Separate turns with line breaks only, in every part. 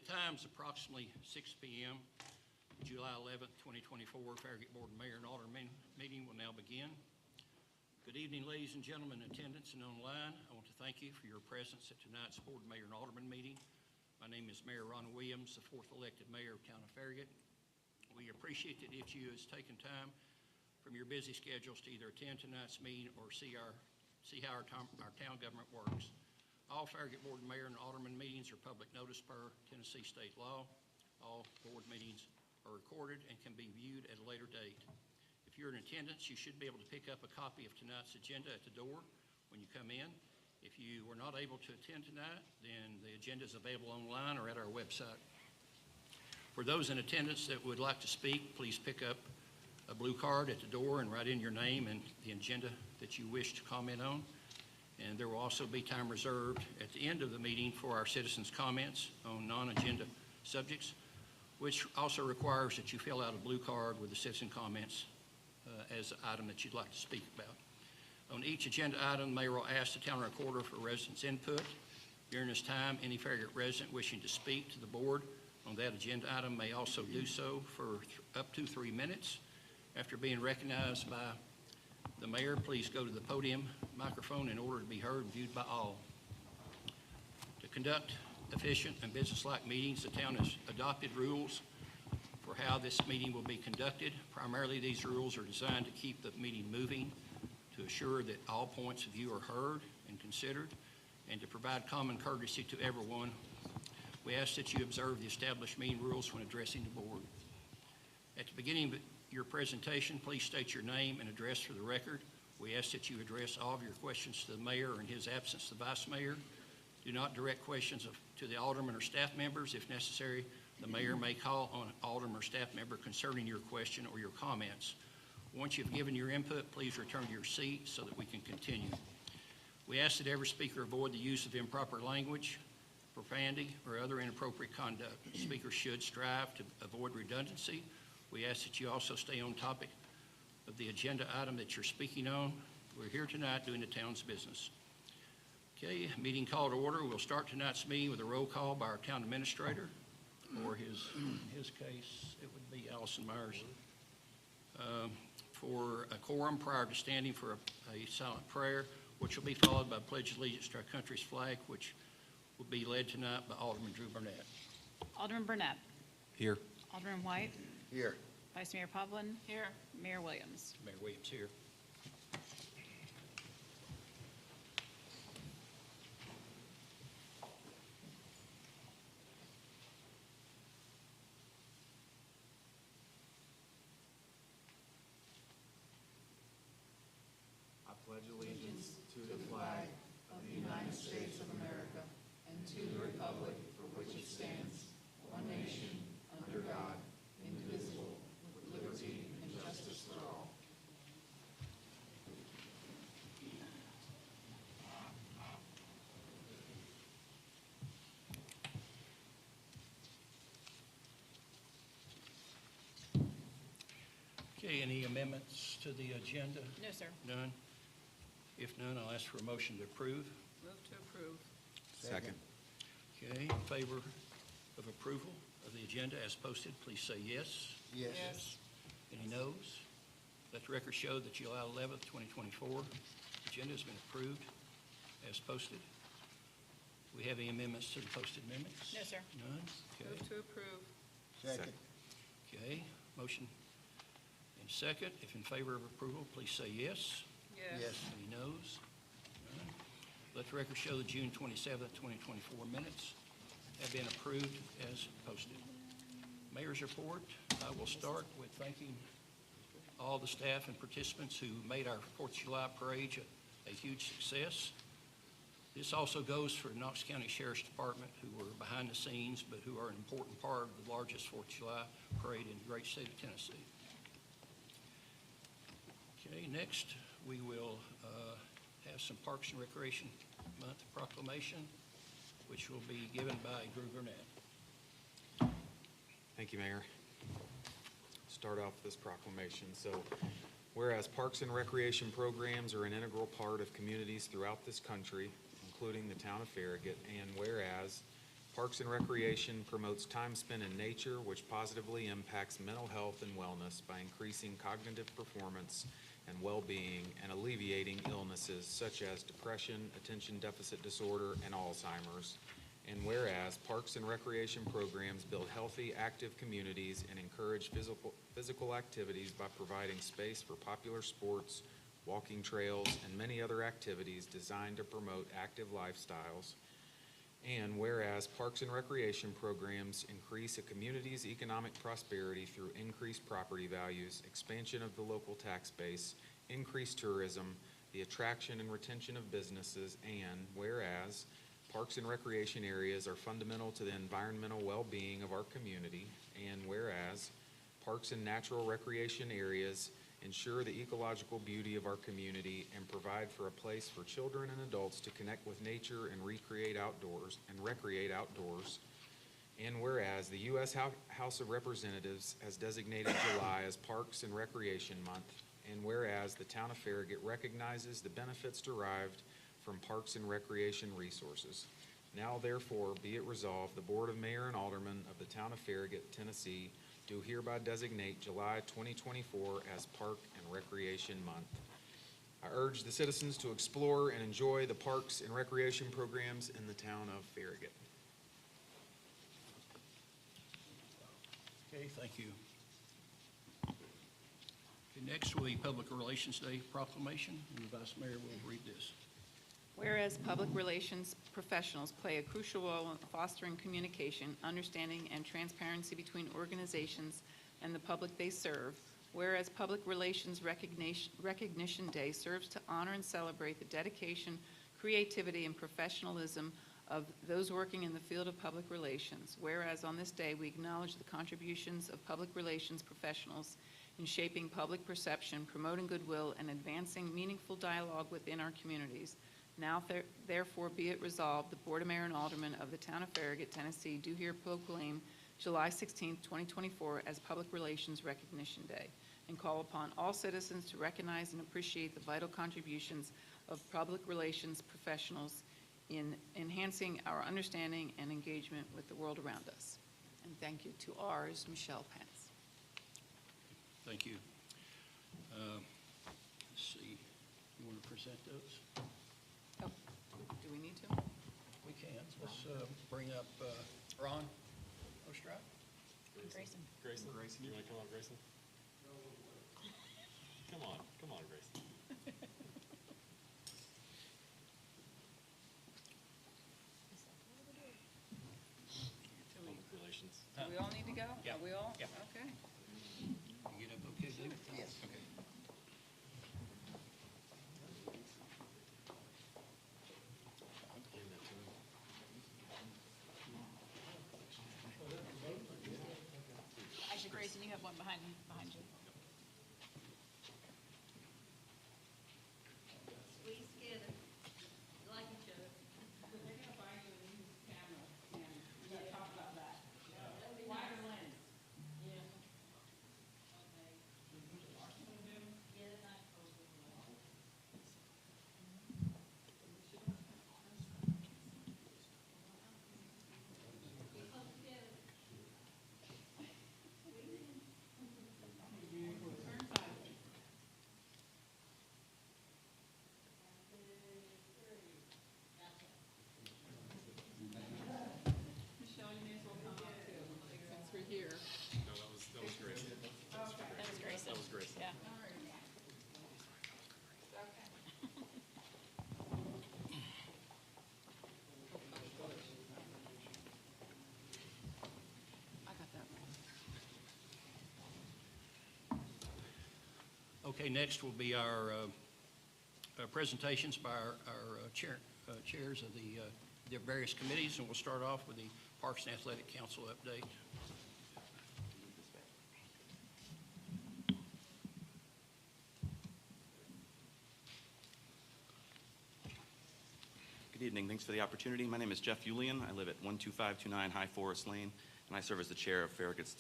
The time's approximately 6 p.m. July 11th, 2024. Farragut Board of Mayor and Aldermen meeting will now begin. Good evening, ladies and gentlemen in attendance and online. I want to thank you for your presence at tonight's Board of Mayor and Aldermen meeting. My name is Mayor Ron Williams, the fourth elected mayor of Town of Farragut. We appreciate that each of you has taken time from your busy schedules to either attend tonight's meeting or see how our town government works. All Farragut Board of Mayor and Alderman meetings are public notice per Tennessee state law. All board meetings are recorded and can be viewed at a later date. If you're in attendance, you should be able to pick up a copy of tonight's agenda at the door when you come in. If you were not able to attend tonight, then the agenda is available online or at our website. For those in attendance that would like to speak, please pick up a blue card at the door and write in your name and the agenda that you wish to comment on. And there will also be time reserved at the end of the meeting for our citizens' comments on non-agenda subjects, which also requires that you fill out a blue card with the citizen comments as the item that you'd like to speak about. On each agenda item, the mayor will ask the town recorder for residents' input. During this time, any Farragut resident wishing to speak to the board on that agenda item may also do so for up to 3 minutes. After being recognized by the mayor, please go to the podium microphone in order to be heard and viewed by all. To conduct efficient and business-like meetings, the town has adopted rules for how this meeting will be conducted. Primarily, these rules are designed to keep the meeting moving, to assure that all points of view are heard and considered, and to provide common courtesy to everyone. We ask that you observe the established meeting rules when addressing the board. At the beginning of your presentation, please state your name and address for the record. We ask that you address all of your questions to the mayor or in his absence, the vice mayor. Do not direct questions to the alderman or staff members. If necessary, the mayor may call on an alderman or staff member concerning your question or your comments. Once you've given your input, please return to your seat so that we can continue. We ask that every speaker avoid the use of improper language, profanity, or other inappropriate conduct. Speakers should strive to avoid redundancy. We ask that you also stay on topic of the agenda item that you're speaking on. We're here tonight doing the town's business. Okay, meeting call to order. We'll start tonight's meeting with a roll call by our town administrator. Or in his case, it would be Allison Myers. For a quorum prior to standing for a silent prayer, which will be followed by the Pledge of Allegiance to our country's flag, which will be led tonight by Alderman Drew Burnett.
Alderman Burnett.
Here.
Alderman White.
Here.
Vice Mayor Povlin. Here. Mayor Williams.
Mayor Williams here.
I pledge allegiance to the flag of the United States of America and to the republic for which it stands, one nation, under God, indivisible, with liberty and justice for all.
Okay, any amendments to the agenda?
No, sir.
None? If none, I'll ask for a motion to approve.
Move to approve.
Second.
Okay, in favor of approval of the agenda as posted, please say yes.
Yes.
Any noes? Let the record show that July 11th, 2024, agenda has been approved as posted. Do we have any amendments to the posted amendments?
No, sir.
None? Okay.
Move to approve.
Second.
Okay, motion and second. If in favor of approval, please say yes.
Yes.
Any noes? None. Let the record show the June 27th, 2024 minutes have been approved as posted. Mayor's report. I will start with thanking all the staff and participants who made our 4th of July parade a huge success. This also goes for the Knox County Sheriff's Department, who were behind the scenes, but who are an important part of the largest 4th of July parade in the great state of Tennessee. Okay, next we will have some Parks and Recreation Month proclamation, which will be given by Drew Burnett.
Thank you, Mayor. Start off this proclamation. So, whereas parks and recreation programs are an integral part of communities throughout this country, including the town of Farragut, and whereas Parks and Recreation promotes time spent in nature, which positively impacts mental health and wellness by increasing cognitive performance and well-being and alleviating illnesses such as depression, attention deficit disorder, and Alzheimer's. And whereas Parks and Recreation programs build healthy, active communities and encourage physical activities by providing space for popular sports, walking trails, and many other activities designed to promote active lifestyles. And whereas Parks and Recreation programs increase a community's economic prosperity through increased property values, expansion of the local tax base, increased tourism, the attraction and retention of businesses, and whereas Parks and Recreation areas are fundamental to the environmental well-being of our community, and whereas Parks and Natural Recreation areas ensure the ecological beauty of our community and provide for a place for children and adults to connect with nature and recreate outdoors and recreate outdoors. And whereas the U.S. House of Representatives has designated July as Parks and Recreation Month, and whereas the town of Farragut recognizes the benefits derived from parks and recreation resources. Now therefore be it resolved, the Board of Mayor and Aldermen of the town of Farragut, Tennessee, do hereby designate July 2024 as Park and Recreation Month. I urge the citizens to explore and enjoy the parks and recreation programs in the town of Farragut.
Okay, thank you. Okay, next will be Public Relations Day proclamation, and the Vice Mayor will read this.
Whereas public relations professionals play a crucial role in fostering communication, understanding, and transparency between organizations and the public they serve, whereas Public Relations Recognition Day serves to honor and celebrate the dedication, creativity, and professionalism of those working in the field of public relations, whereas on this day we acknowledge the contributions of public relations professionals in shaping public perception, promoting goodwill, and advancing meaningful dialogue within our communities. Now, therefore, be it resolved, the Board of Mayor and Aldermen of the town of Farragut, Tennessee, do here proclaim July 16, 2024 as Public Relations Recognition Day, and call upon all citizens to recognize and appreciate the vital contributions of public relations professionals in enhancing our understanding and engagement with the world around us. And thank you to ours, Michelle Pence.
Thank you. Let's see, you want to present those?
Oh, do we need to?
We can. Let's bring up Ron Ostrad.
Grayson.
Grayson, you want to come on, Grayson? Come on, Grayson. Public relations.
Do we all need to go?
Yeah.
Are we all?
Yeah.
Okay.
You get up okay, David?
Yes.
Okay.
Actually, Grayson, you have one behind you.
Squeeze together, like each other.
They're gonna buy you a new camera, and we're gonna talk about that. Wider lens.
Yeah. Okay. Get a nice photo. Get close together.
Michelle, you may as well come up too, since we're here.
No, that was Grayson.
That was Grayson.
That was Grayson.
Yeah. I got that wrong.
Okay, next will be our presentations by our chairs of the various committees, and we'll start off with the Parks and Athletic Council update.
Good evening. Thanks for the opportunity. My name is Jeff Yulian. I live at 12529 High Forest Lane, and I serve as the chair of Farragut's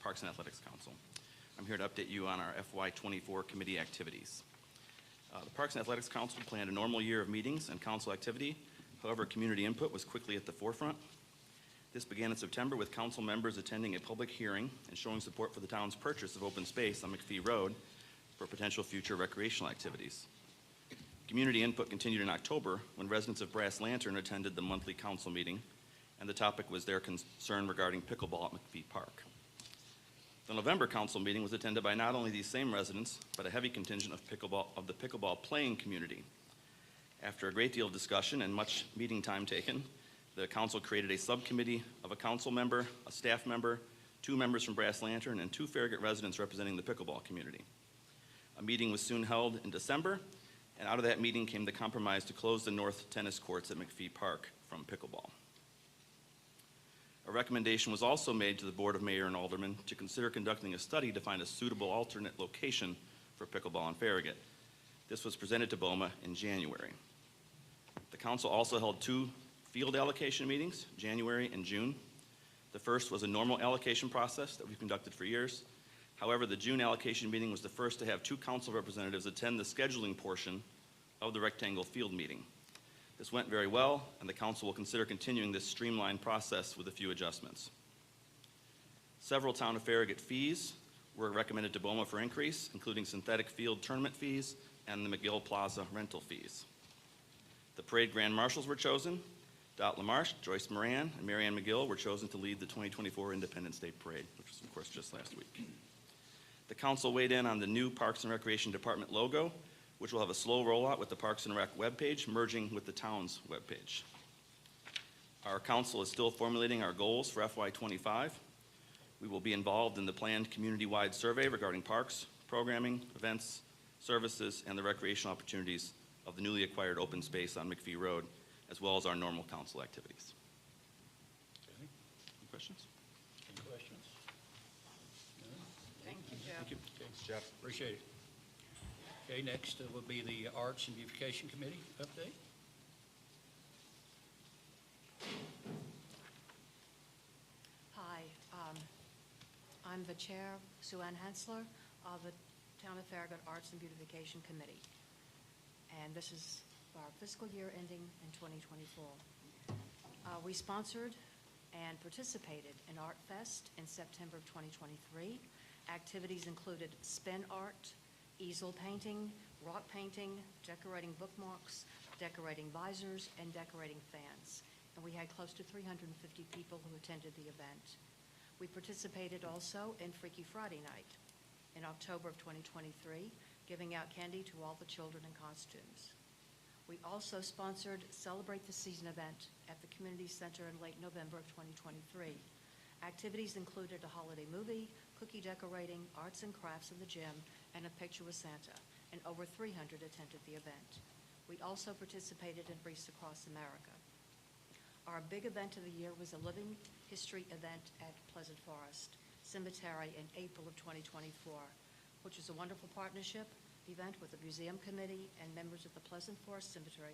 Parks and Athletics Council. I'm here to update you on our FY24 committee activities. The Parks and Athletics Council planned a normal year of meetings and council activity. However, community input was quickly at the forefront. This began in September with council members attending a public hearing and showing support for the town's purchase of open space on McPhee Road for potential future recreational activities. Community input continued in October when residents of Brass Lantern attended the monthly council meeting, and the topic was their concern regarding pickleball at McPhee Park. The November council meeting was attended by not only these same residents, but a heavy contingent of the pickleball playing community. After a great deal of discussion and much meeting time taken, the council created a subcommittee of a council member, a staff member, 2 members from Brass Lantern, and 2 Farragut residents representing the pickleball community. A meeting was soon held in December, and out of that meeting came the compromise to close the north tennis courts at McPhee Park from pickleball. A recommendation was also made to the Board of Mayor and Aldermen to consider conducting a study to find a suitable alternate location for pickleball in Farragut. This was presented to BOMA in January. The council also held 2 field allocation meetings, January and June. The first was a normal allocation process that we've conducted for years. However, the June allocation meeting was the first to have 2 council representatives attend the scheduling portion of the rectangle field meeting. This went very well, and the council will consider continuing this streamlined process with a few adjustments. Several Town of Farragut fees were recommended to BOMA for increase, including synthetic field tournament fees and the McGill Plaza rental fees. The parade grand marshals were chosen. Dot LaMarche, Joyce Moran, and Marianne McGill were chosen to lead the 2024 Independence Day Parade, which was, of course, just last week. The council weighed in on the new Parks and Recreation Department logo, which will have a slow rollout with the Parks and Rec webpage merging with the town's webpage. Our council is still formulating our goals for FY25. We will be involved in the planned community-wide survey regarding parks, programming, events, services, and the recreational opportunities of the newly acquired open space on McPhee Road, as well as our normal council activities.
Okay.
Any questions?
Any questions?
Thank you, Jeff.
Thank you.
Thanks, Jeff.
Appreciate it. Okay, next will be the Arts and Beautification Committee update.
Hi, I'm the Chair, Sue Ann Hensler, of the Town of Farragut Arts and Beautification Committee. And this is our fiscal year ending in 2024. We sponsored and participated in Art Fest in September of 2023. Activities included spin art, easel painting, rock painting, decorating bookmarks, decorating visors, and decorating fans. And we had close to 350 people who attended the event. We participated also in Freaky Friday Night in October of 2023, giving out candy to all the children in costumes. We also sponsored Celebrate the Season event at the Community Center in late November of 2023. Activities included a holiday movie, cookie decorating, arts and crafts in the gym, and a picture with Santa, and over 300 attended the event. We also participated in Wreaths Across America. Our big event of the year was a Living History event at Pleasant Forest Cemetery in April of 2024, which was a wonderful partnership event with the museum committee and members of the Pleasant Forest Cemetery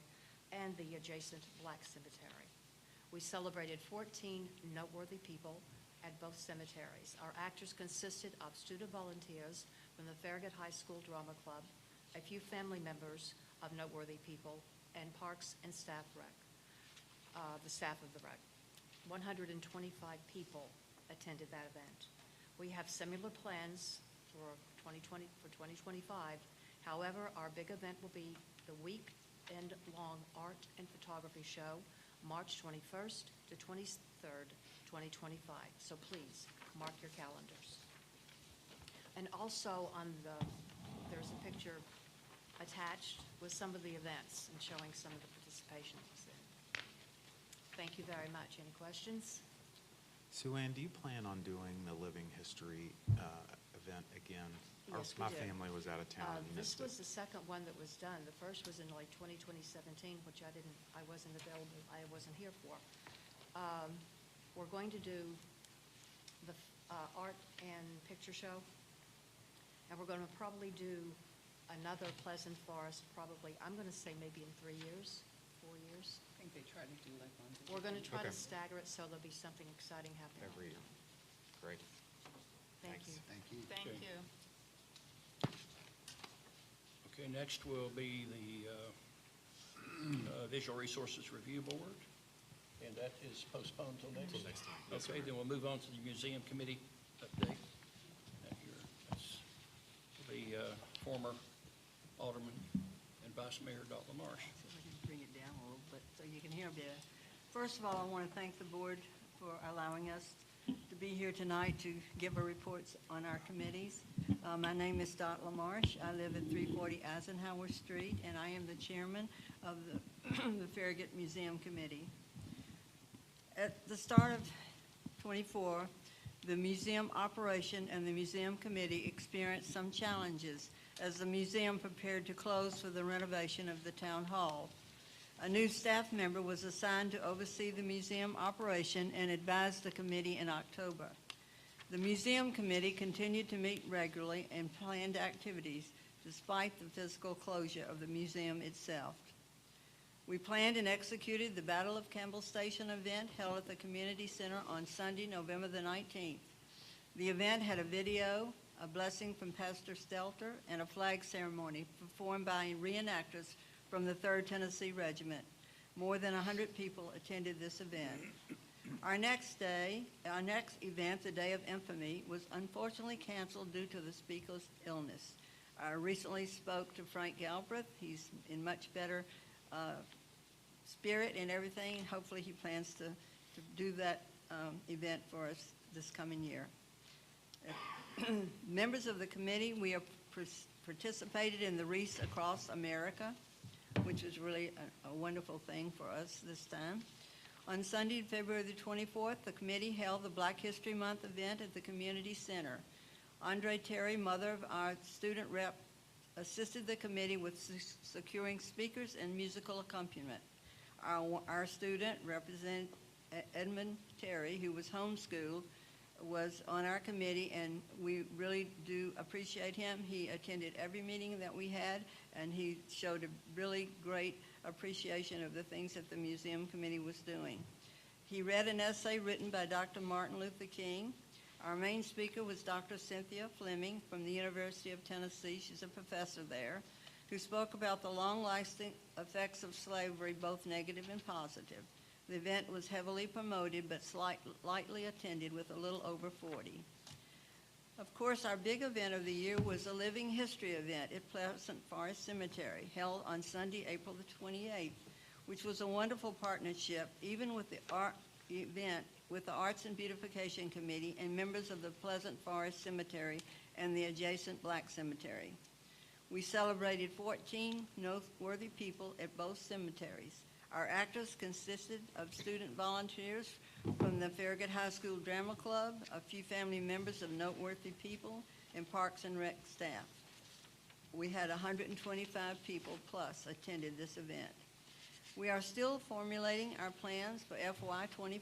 and the adjacent Black Cemetery. We celebrated 14 noteworthy people at both cemeteries. Our actors consisted of student volunteers from the Farragut High School Drama Club, a few family members of noteworthy people, and parks and staff rec, the staff of the rec. 125 people attended that event. We have similar plans for 2025. However, our big event will be the weekend-long art and photography show, March 21st to 23rd, 2025. So please, mark your calendars. And also there's a picture attached with some of the events and showing some of the participation that was there. Thank you very much. Any questions?
Sue Ann, do you plan on doing the Living History event again?
Yes, we
My
do.
family was out of town and
This
missed
was
it.
the second one that was done. The first was in like 2017, which I wasn't available, I wasn't here for. We're going to do the art and picture show, and we're going to probably do another Pleasant Forest, probably, I'm going to say maybe in 3 years, 4 years.
I think they try to do like one.
We're going to try to
Okay.
stagger it so there'll be something exciting happening.
Every year. Great.
Thank you.
Thanks.
Thank you.
Thank
Okay.
you.
Okay, next will be the Visual Resources Review Board. And that is postponed till next?
Till next time. Yes, sir.
Okay, then we'll move on to the museum committee update. That's the former Alderman and Vice Mayor Dot LaMarche.
See if I can bring it down a little bit so you can hear me better. First of all, I want to thank the board for allowing us to be here tonight to give our reports on our committees. My name is Dot LaMarche. I live at 340 Eisenhower Street, and I am the chairman of the Farragut Museum Committee. At the start of 24, the museum operation and the museum committee experienced some challenges as the museum prepared to close for the renovation of the town hall. A new staff member was assigned to oversee the museum operation and advise the committee in October. The museum committee continued to meet regularly and planned activities despite the physical closure of the museum itself. We planned and executed the Battle of Campbell Station event held at the Community Center on Sunday, November the 19th. The event had a video, a blessing from Pastor Stelter, and a flag ceremony performed by reenactors from the 3rd Tennessee Regiment. More than 100 people attended this event. Our next event, the Day of Infamy, was unfortunately canceled due to the speaker's illness. I recently spoke to Frank Galbraith. He's in much better spirit and everything. Hopefully he plans to do that event for us this coming year. Members of the committee, we have participated in the Wreaths Across America, which was really a wonderful thing for us this time. On Sunday, February the 24th, the committee held the Black History Month event at the Community Center. Andre Terry, mother of our student rep, assisted the committee with securing speakers and musical accompaniment. Our student, Representative Edmund Terry, who was homeschooled, was on our committee, and we really do appreciate him. He attended every meeting that we had, and he showed a really great appreciation of the things that the museum committee was doing. He read an essay written by Dr. Martin Luther King. Our main speaker was Dr. Cynthia Fleming from the University of Tennessee. She's a professor there, who spoke about the long-lasting effects of slavery, both negative and positive. The event was heavily promoted but lightly attended with a little over 40. Of course, our big event of the year was a Living History event at Pleasant Forest Cemetery, held on Sunday, April the 28th, which was a wonderful partnership, even with the event with the Arts and Beautification Committee and members of the Pleasant Forest Cemetery and the adjacent Black Cemetery. We celebrated 14 noteworthy people at both cemeteries. Our actors consisted of student volunteers from the Farragut High School Drama Club, a few family members of noteworthy people, and Parks and Rec staff. We had 125 people plus attended this event. We are still formulating our plans for FY25.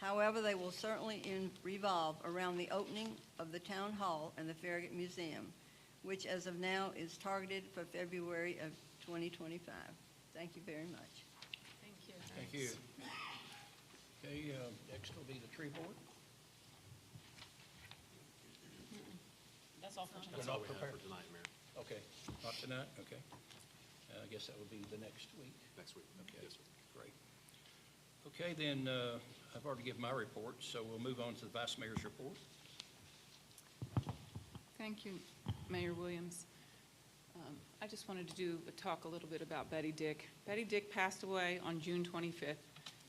However, they will certainly revolve around the opening of the Town Hall and the Farragut Museum, which as of now is targeted for February of 2025. Thank you very much.
Thank you.
Thank you. Okay, next will be the tree board.
That's all for tonight.
That's
We're
all
not
we have
prepared?
for tonight, Mayor.
Okay, not tonight, okay. I guess that would be the next week.
Next week.
Okay.
Yes, sir.
Great. Okay, then, I've already given my report, so we'll move on to the Vice Mayor's report.
Thank you, Mayor Williams. I just wanted to talk a little bit about Betty Dick. Betty Dick passed away on June 25th.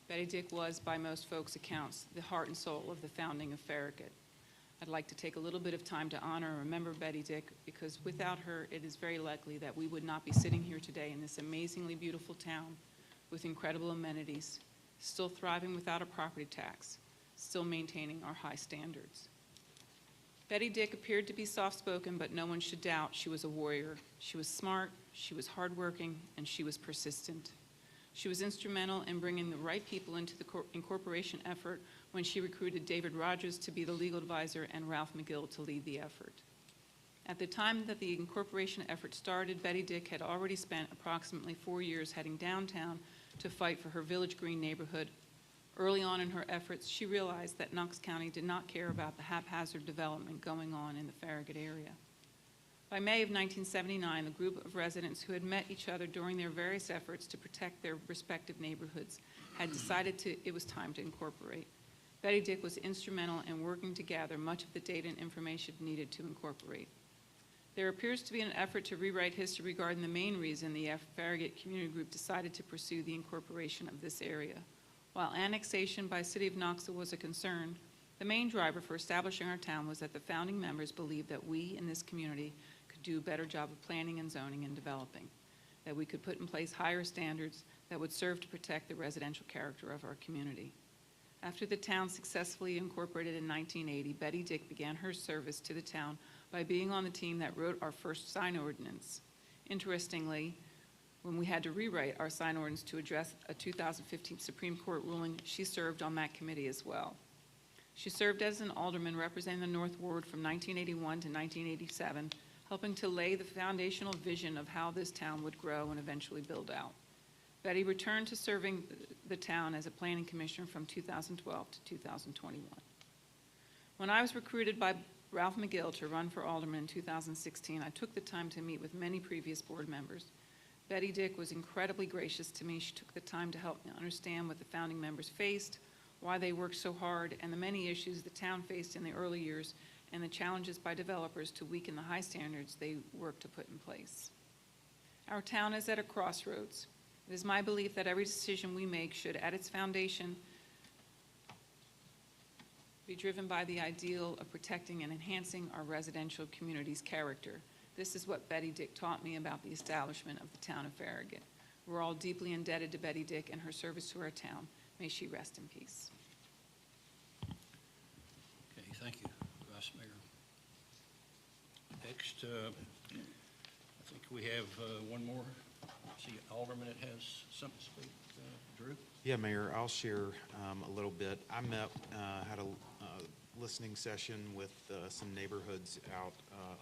Betty Dick was, by most folks' accounts, the heart and soul of the founding of Farragut. I'd like to take a little bit of time to honor and remember Betty Dick, because without her, it is very likely that we would not be sitting here today in this amazingly beautiful town with incredible amenities, still thriving without a property tax, still maintaining our high standards. Betty Dick appeared to be soft-spoken, but no one should doubt she was a warrior. She was smart, she was hardworking, and she was persistent. She was instrumental in bringing the right people into the incorporation effort when she recruited David Rogers to be the legal advisor and Ralph McGill to lead the effort. At the time that the incorporation effort started, Betty Dick had already spent approximately 4 years heading downtown to fight for her Village Green neighborhood. Early on in her efforts, she realized that Knox County did not care about the haphazard development going on in the Farragut area. By May of 1979, the group of residents who had met each other during their various efforts to protect their respective neighborhoods had decided it was time to incorporate. Betty Dick was instrumental in working to gather much of the data and information needed to incorporate. There appears to be an effort to rewrite history regarding the main reason the Farragut Community Group decided to pursue the incorporation of this area. While annexation by City of Knoxville was a concern, the main driver for establishing our town was that the founding members believed that we in this community could do a better job of planning and zoning and developing, that we could put in place higher standards that would serve to protect the residential character of our community. After the town successfully incorporated in 1980, Betty Dick began her service to the town by being on the team that wrote our first sign ordinance. Interestingly, when we had to rewrite our sign ordinance to address a 2015 Supreme Court ruling, she served on that committee as well. She served as an alderman representing the North Ward from 1981 to 1987, helping to lay the foundational vision of how this town would grow and eventually build out. Betty returned to serving the town as a planning commissioner from 2012 to 2021. When I was recruited by Ralph McGill to run for alderman in 2016, I took the time to meet with many previous board members. Betty Dick was incredibly gracious to me. She took the time to help me understand what the founding members faced, why they worked so hard, and the many issues the town faced in the early years, and the challenges by developers to weaken the high standards they worked to put in place. Our town is at a crossroads. It is my belief that every decision we make should, at its foundation, be driven by the ideal of protecting and enhancing our residential community's character. This is what Betty Dick taught me about the establishment of the town of Farragut. We're all deeply indebted to Betty Dick and her service to our town. May she rest in peace.
Okay, thank you, Vice Mayor. Next, I think we have one more. I see Alderman that has something to speak. Drew?
Yeah, Mayor, I'll share a little bit. I had a listening session with some neighborhoods out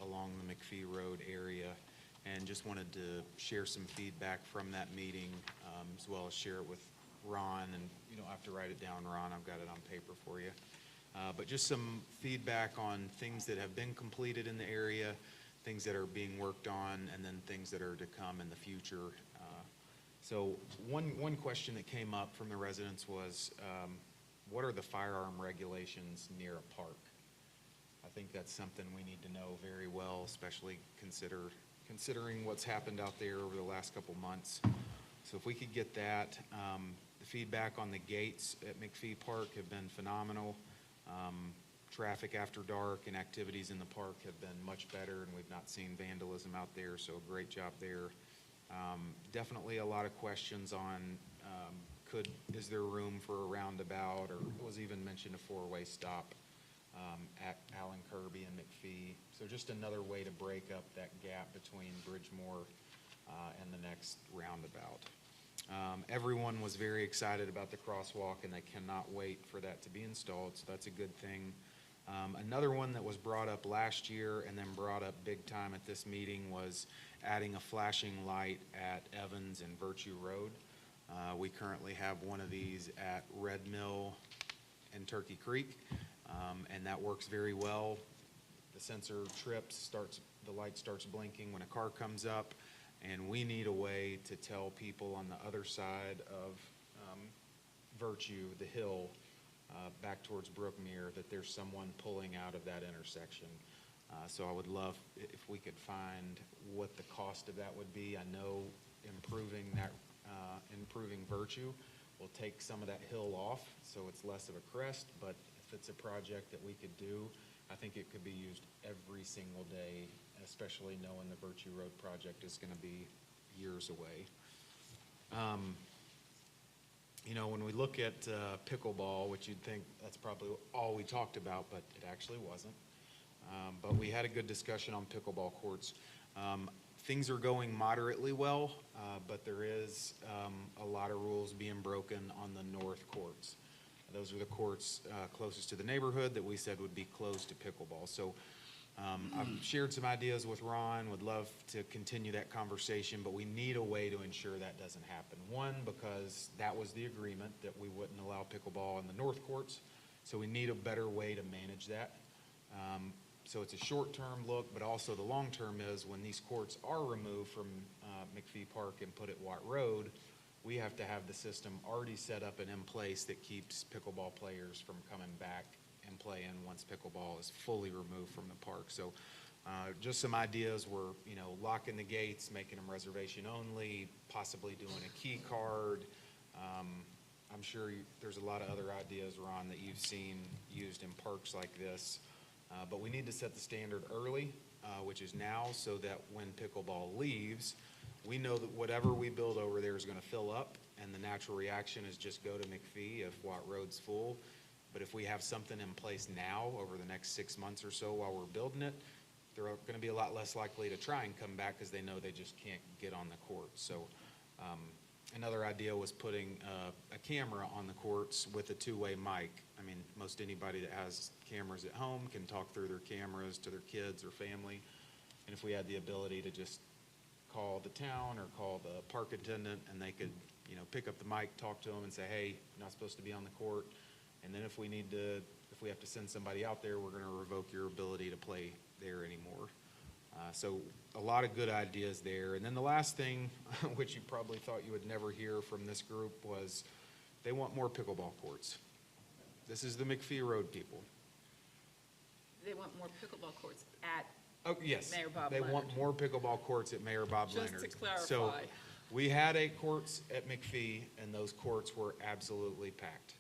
along the McPhee Road area, and just wanted to share some feedback from that meeting, as well as share it with Ron. And you don't have to write it down, Ron. I've got it on paper for you. But just some feedback on things that have been completed in the area, things that are being worked on, and then things that are to come in the future. So one question that came up from the residents was, what are the firearm regulations near a park? I think that's something we need to know very well, especially considering what's happened out there over the last couple months. So if we could get that. The feedback on the gates at McPhee Park have been phenomenal. Traffic after dark and activities in the park have been much better, and we've not seen vandalism out there, so great job there. Definitely a lot of questions on is there room for a roundabout, or it was even mentioned a four-way stop at Allen Kirby and McPhee. So just another way to break up that gap between Bridgemore and the next roundabout. Everyone was very excited about the crosswalk, and they cannot wait for that to be installed, so that's a good thing. Another one that was brought up last year and then brought up big time at this meeting was adding a flashing light at Evans and Virtue Road. We currently have one of these at Red Mill and Turkey Creek, and that works very well. The sensor trips, the light starts blinking when a car comes up, and we need a way to tell people on the other side of Virtue, the hill, back towards Brookmere, that there's someone pulling out of that intersection. So I would love if we could find what the cost of that would be. I know improving Virtue will take some of that hill off, so it's less of a crest, but if it's a project that we could do, I think it could be used every single day, especially knowing the Virtue Road project is going to be years away. You know, when we look at pickleball, which you'd think that's probably all we talked about, but it actually wasn't. But we had a good discussion on pickleball courts. Things are going moderately well, but there is a lot of rules being broken on the north courts. Those are the courts closest to the neighborhood that we said would be closed to pickleball. So I've shared some ideas with Ron, would love to continue that conversation, but we need a way to ensure that doesn't happen. One, because that was the agreement, that we wouldn't allow pickleball in the north courts, so we need a better way to manage that. So it's a short-term look, but also the long-term is when these courts are removed from McPhee Park and put at Watt Road, we have to have the system already set up and in place that keeps pickleball players from coming back and playing once pickleball is fully removed from the park. So just some ideas were, locking the gates, making them reservation only, possibly doing a key card. I'm sure there's a lot of other ideas, Ron, that you've seen used in parks like this. But we need to set the standard early, which is now, so that when pickleball leaves, we know that whatever we build over there is going to fill up, and the natural reaction is just go to McPhee if Watt Road's full. But if we have something in place now over the next 6 months or so while we're building it, they're going to be a lot less likely to try and come back because they know they just can't get on the court. So another idea was putting a camera on the courts with a two-way mic. I mean, most anybody that has cameras at home can talk through their cameras to their kids or family. And if we had the ability to just call the town or call the park attendant, and they could, pick up the mic, talk to them and say, hey, you're not supposed to be on the court. And then if we have to send somebody out there, we're going to revoke your ability to play there anymore. So a lot of good ideas there. And then the last thing, which you probably thought you would never hear from this group, was they want more pickleball courts. This is the McPhee Road people.
They want more pickleball courts at
Oh, yes.
Mayor Bob
They
Leonard.
want more pickleball courts at Mayor Bob
Just
Leonard.
to clarify.
So we had 8 courts at McPhee, and those courts were absolutely packed.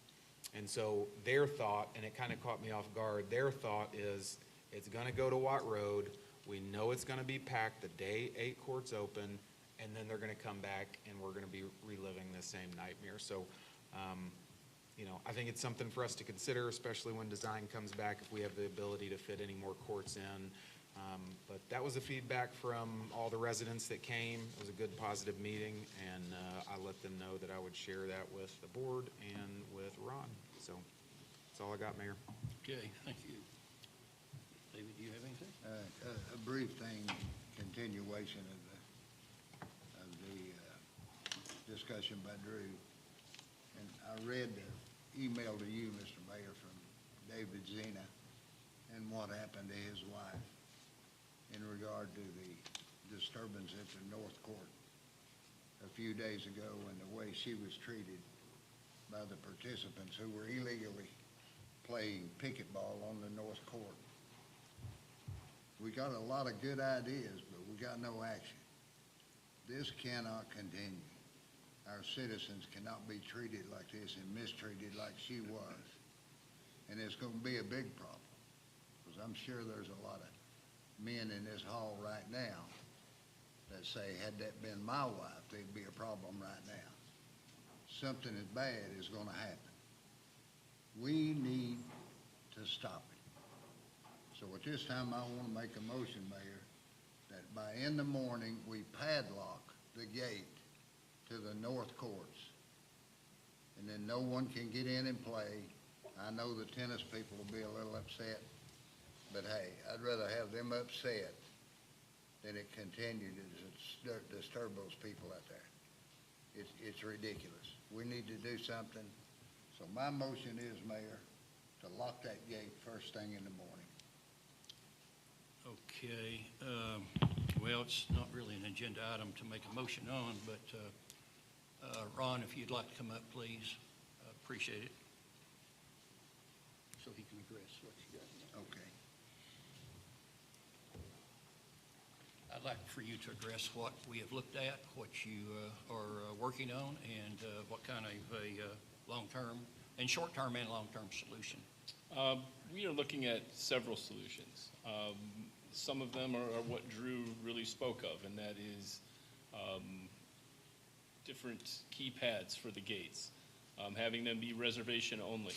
And so their thought, and it kind of caught me off guard, their thought is it's going to go to Watt Road. We know it's going to be packed the day 8 courts open, and then they're going to come back, and we're going to be reliving the same nightmare. So, I think it's something for us to consider, especially when design comes back, if we have the ability to fit any more courts in. But that was the feedback from all the residents that came. It was a good, positive meeting, and I let them know that I would share that with the board and with Ron. So that's all I got, Mayor.
Okay, thank you. David, do you have anything?
A brief thing, continuation of the discussion by Drew. And I read the email to you, Mr. Mayor, from David Zena, and what happened to his wife in regard to the disturbance at the North Court a few days ago, and the way she was treated by the participants who were illegally playing pickleball on the North Court. We got a lot of good ideas, but we got no action. This cannot continue. Our citizens cannot be treated like this and mistreated like she was. And it's going to be a big problem, because I'm sure there's a lot of men in this hall right now that say, had that been my wife, there'd be a problem right now. Something as bad is going to happen. We need to stop it. So at this time, I want to make a motion, Mayor, that by in the morning, we padlock the gate to the North Courts. And then no one can get in and play. I know the tennis people will be a little upset, but hey, I'd rather have them upset than it continue to disturb those people out there. It's ridiculous. We need to do something. So my motion is, Mayor, to lock that gate first thing in the morning.
Okay, well, it's not really an agenda item to make a motion on, but Ron, if you'd like to come up, please, appreciate it. So he can address what you got.
Okay.
I'd like for you to address what we have looked at, what you are working on, and what kind of a long-term, and short-term and long-term solution.
We are looking at several solutions. Some of them are what Drew really spoke of, and that is different keypads for the gates, having them be reservation only.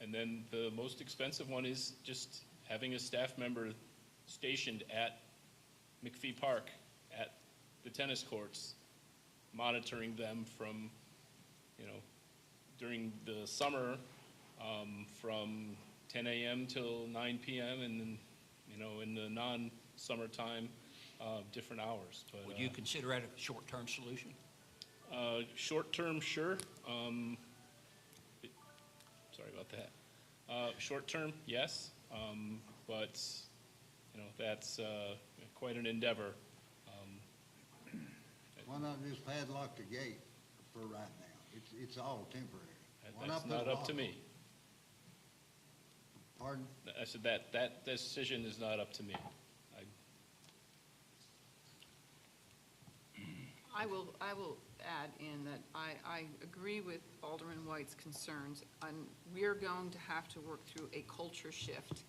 And then the most expensive one is just having a staff member stationed at McPhee Park at the tennis courts, monitoring them from, during the summer, from 10 a.m. till 9 p.m. and then, in the non-summertime, different hours. But
Would you consider that a short-term solution?
short-term, sure. Sorry about that. Short-term, yes. but, that's quite an endeavor.
Why not just padlock the gate for right now? It's all temporary. Why
That's
put
not
a
up
lock
to
on
me.
it? Pardon?
I said that decision is not up to me.
I will add in that I agree with Alderman White's concerns, and we're going to have to work through a culture shift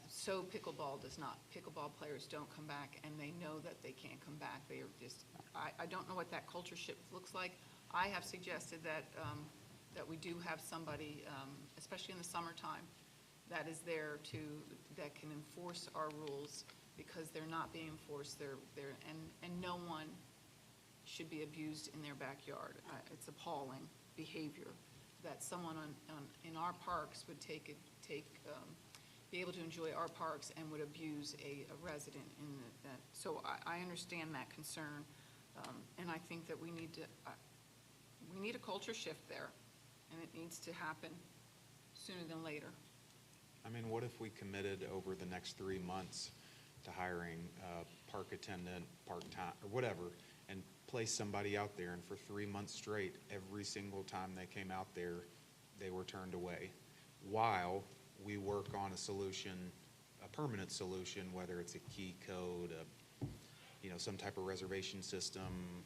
so pickleball players don't come back, and they know that they can't come back. They are just, I don't know what that culture shift looks like. I have suggested that we do have somebody, especially in the summertime, that is there that can enforce our rules, because they're not being enforced, and no one should be abused in their backyard. It's appalling behavior that someone in our parks would be able to enjoy our parks and would abuse a resident in that. So I understand that concern, and I think that we need a culture shift there, and it needs to happen sooner than later.
I mean, what if we committed over the next 3 months to hiring a park attendant, part-time, or whatever, and place somebody out there, and for 3 months straight, every single time they came out there, they were turned away, while we work on a solution, a permanent solution, whether it's a key code, some type of reservation system,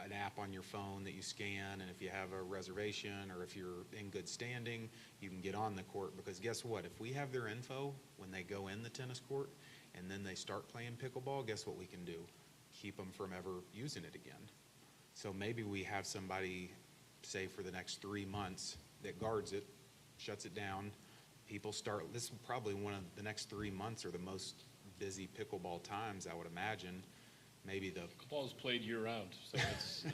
an app on your phone that you scan, and if you have a reservation or if you're in good standing, you can get on the court. Because guess what? If we have their info when they go in the tennis court and then they start playing pickleball, guess what we can do? Keep them from ever using it again. So maybe we have somebody, say for the next 3 months, that guards it, shuts it down. People start, this is probably one of the next 3 months are the most busy pickleball times, I would imagine. Maybe
Pickleball's played year-round, so it's...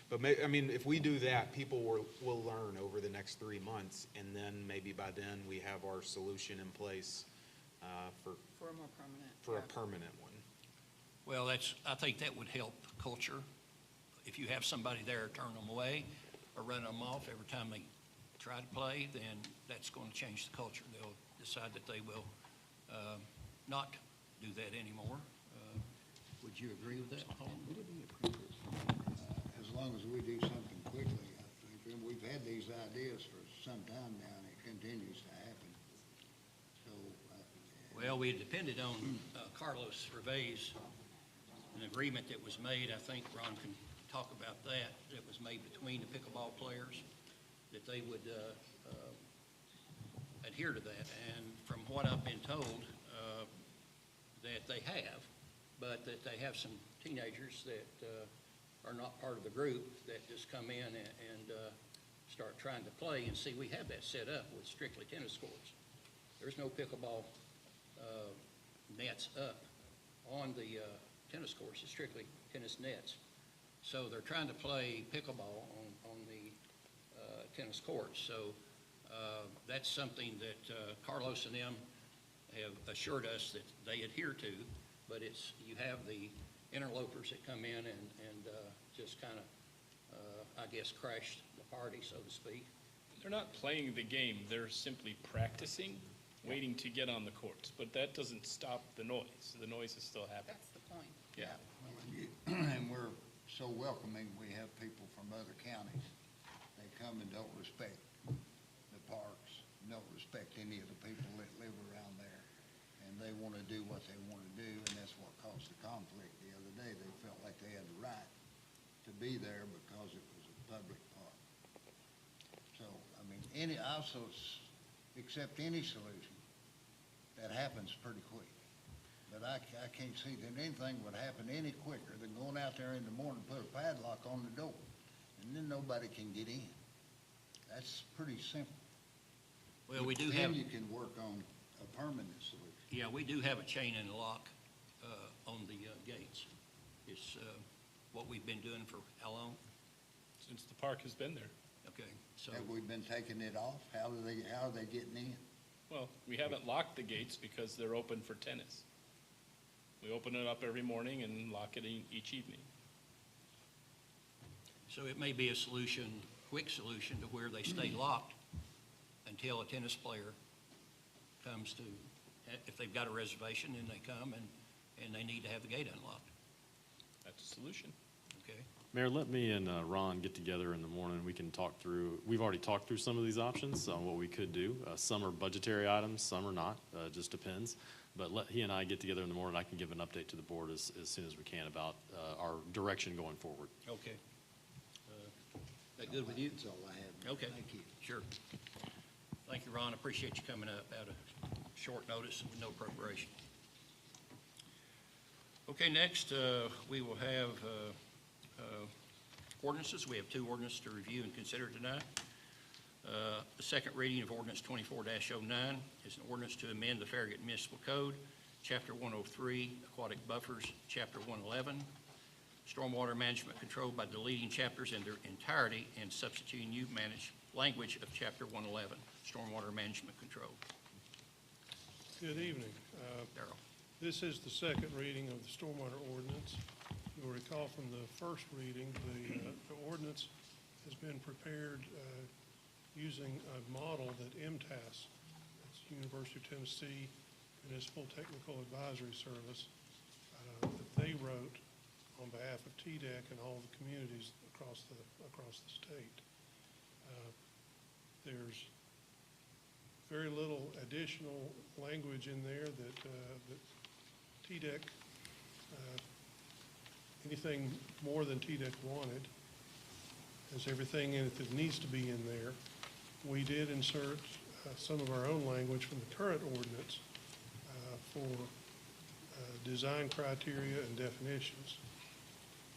But if we do that, people will learn over the next 3 months, and then maybe by then we have our solution in place for
For a more permanent.
a permanent one.
Well, I think that would help culture. If you have somebody there, turn them away or run them off every time they try to play, then that's going to change the culture. They'll decide that they will not do that anymore. Would you agree with that?
As long as we do something quickly, I think, and we've had these ideas for some time now, and it continues to happen. So,
Well, we depended on Carlos Reve's, an agreement that was made. I think Ron can talk about that was made between the pickleball players, that they would adhere to that. And from what I've been told, that they have, but that they have some teenagers that are not part of the group that just come in and start trying to play. And see, we have that set up with strictly tennis courts. There's no pickleball nets up on the tennis courts. It's strictly tennis nets. So they're trying to play pickleball on the tennis courts. So that's something that Carlos and them have assured us that they adhere to, but you have the interlopers that come in and just kind of, I guess, crash the party, so to speak.
They're not playing the game, they're simply practicing, waiting to get on the courts. But that doesn't stop the noise. The noise is still happening.
That's the point.
Yeah.
and we're so welcoming, we have people from other counties. They come and don't respect the parks, don't respect any of the people that live around there. And they want to do what they want to do, and that's what caused the conflict the other day. They felt like they had the right to be there because it was a public park. So, accept any solution that happens pretty quick. But I can't see that anything would happen any quicker than going out there in the morning and put a padlock on the door, and then nobody can get in. That's pretty simple.
Well, we do have.
Then you can work on a permanent solution.
Yeah, we do have a chain and lock on the gates. It's what we've been doing for how long?
Since the park has been there.
Okay, so,
Have we been taking it off? How are they getting in?
Well, we haven't locked the gates because they're open for tennis. We open it up every morning and lock it each evening.
so it may be a solution, quick solution, to where they stay locked until a tennis player comes to, if they've got a reservation, then they come and they need to have the gate unlocked.
That's a solution.
Okay?
Mayor, let me and Ron get together in the morning. We can talk through, we've already talked through some of these options on what we could do. Some are budgetary items, some are not, just depends. But let he and I get together in the morning. I can give an update to the board as soon as we can about our direction going forward.
Okay. That good with you?
That's all I have.
Okay.
Thank you.
Sure. Thank you, Ron. Appreciate you coming up out of short notice and with no preparation. Okay, next, we will have ordinances. We have 2 ordinances to review and consider tonight. The second reading of ordinance 24-09 is an ordinance to amend the Farragut Municipal Code, Chapter 103, Aquatic Buffers, Chapter 111, Stormwater Management Control by deleting chapters in their entirety and substituting new language of Chapter 111, Stormwater Management Control.
Good evening.
Darrell.
This is the second reading of the stormwater ordinance. You'll recall from the first reading, the ordinance has been prepared using a model that MTAS, that's University of Tennessee Municipal Technical Advisory Service, that they wrote on behalf of TDEC and all the communities across the state. There's very little additional language in there that TDEC, anything more than TDEC wanted. There's everything in it that needs to be in there. We did insert some of our own language from the current ordinance for design criteria and definitions.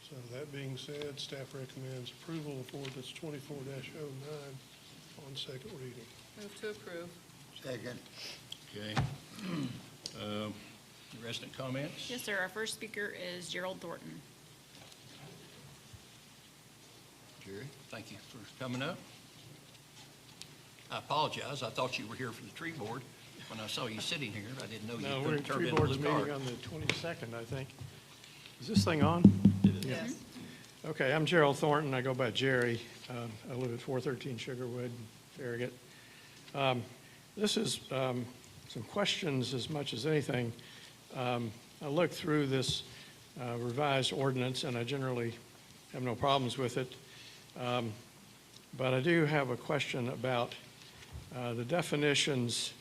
So that being said, staff recommends approval of ordinance 24-09 on second reading.
Move to approve.
Second.
Okay. Resident comments?
Yes, sir. Our first speaker is Gerald Thornton.
Jerry?
Thank you for coming up. I apologize. I thought you were here for the tree board. When I saw you sitting here, I didn't know
No,
you
we're
couldn't
at
turn
tree
in a
board's
blue
meeting
card.
on the 22nd, I think. Is this thing on?
Yes.
Okay, I'm Gerald Thornton. I go by Jerry. I live at 413 Sugarwood, Farragut. This is some questions as much as anything. I looked through this revised ordinance, and I generally have no problems with it. But I do have a question about the definitions.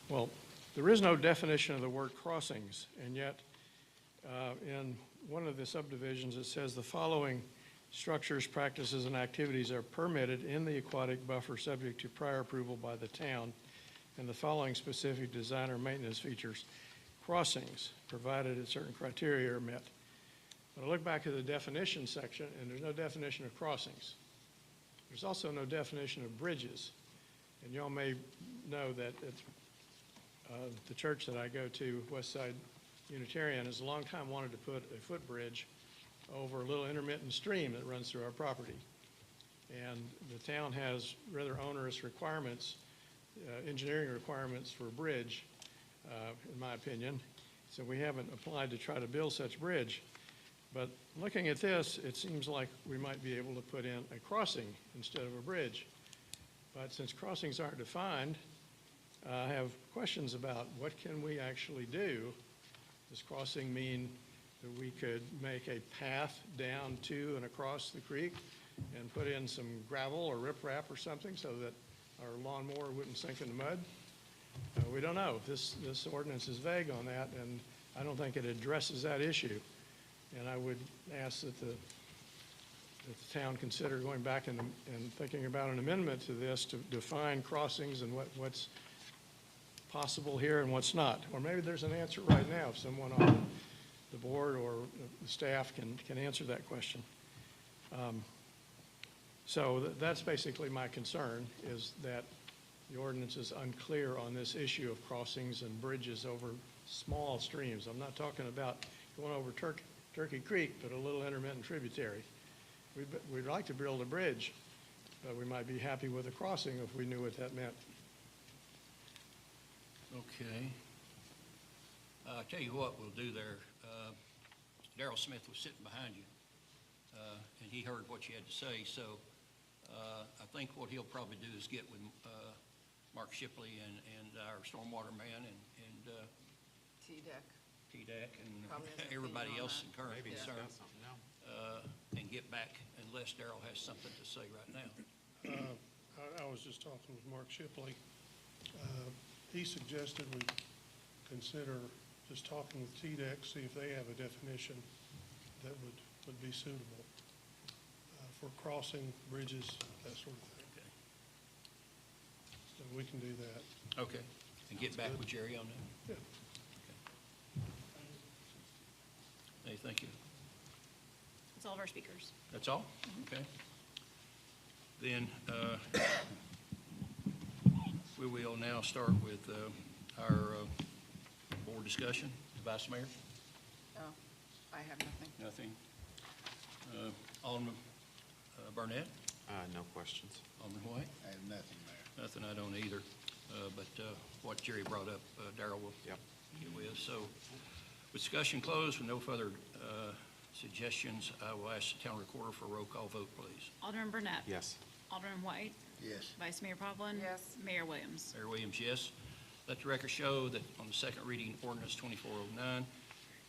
Well, there is no definition of the word crossings, and yet in one of the subdivisions it says the following structures, practices, and activities are permitted in the aquatic buffer subject to prior approval by the town, and the following specific design or maintenance features: crossings, provided that certain criteria are met. But I look back at the definition section, and there's no definition of crossings. There's also no definition of bridges. And y'all may know that at the church that I go to, Westside Unitarian, has a long time wanted to put a footbridge over a little intermittent stream that runs through our property. And the town has rather onerous requirements, engineering requirements for a bridge, in my opinion. So we haven't applied to try to build such a bridge. But looking at this, it seems like we might be able to put in a crossing instead of a bridge. But since crossings aren't defined, I have questions about what can we actually do. Does crossing mean that we could make a path down to and across the creek and put in some gravel or riprap or something so that our lawnmower wouldn't sink in the mud? We don't know. This ordinance is vague on that, and I don't think it addresses that issue. And I would ask that the town consider going back and thinking about an amendment to this to define crossings and what's possible here and what's not. Or maybe there's an answer right now if someone on the board or the staff can answer that question. So that's basically my concern, is that the ordinance is unclear on this issue of crossings and bridges over small streams. I'm not talking about going over Turkey Creek, but a little intermittent tributary. We'd like to build a bridge, but we might be happy with a crossing if we knew what that meant.
Okay. I'll tell you what we'll do there. Darrell Smith was sitting behind you, and he heard what you had to say. So I think what he'll probably do is get with Mark Shipley and our stormwater man and
T-Deck.
TDEC and
Probably has an
everybody
opinion on
else
that.
in current
Maybe he's
concern,
got something now.
and get back unless Darrell has something to say right now.
I was just talking with Mark Shipley. He suggested we consider just talking with TDEC, see if they have a definition that would be suitable for crossing, bridges, that sort of thing.
Okay.
So we can do that.
Okay, and get back with Jerry on that.
Yeah.
Hey, thank you.
That's all of our speakers.
That's all? Okay. Then, we will now start with our board discussion. Vice Mayor?
Oh, I have nothing.
Nothing. Alderman Burnett?
No questions.
Alderman White?
I have nothing, Mayor.
Nothing, I don't either. But what Jerry brought up, Darrell will
Yep.
get with. So with discussion closed, with no further suggestions, I will ask the town recorder for a roll call vote, please.
Alderman Burnett.
Yes.
Alderman White.
Yes.
Vice Mayor Pavlin.
Yes.
Mayor Williams.
Mayor Williams, yes. Let the record show that on the second reading, ordinance 2409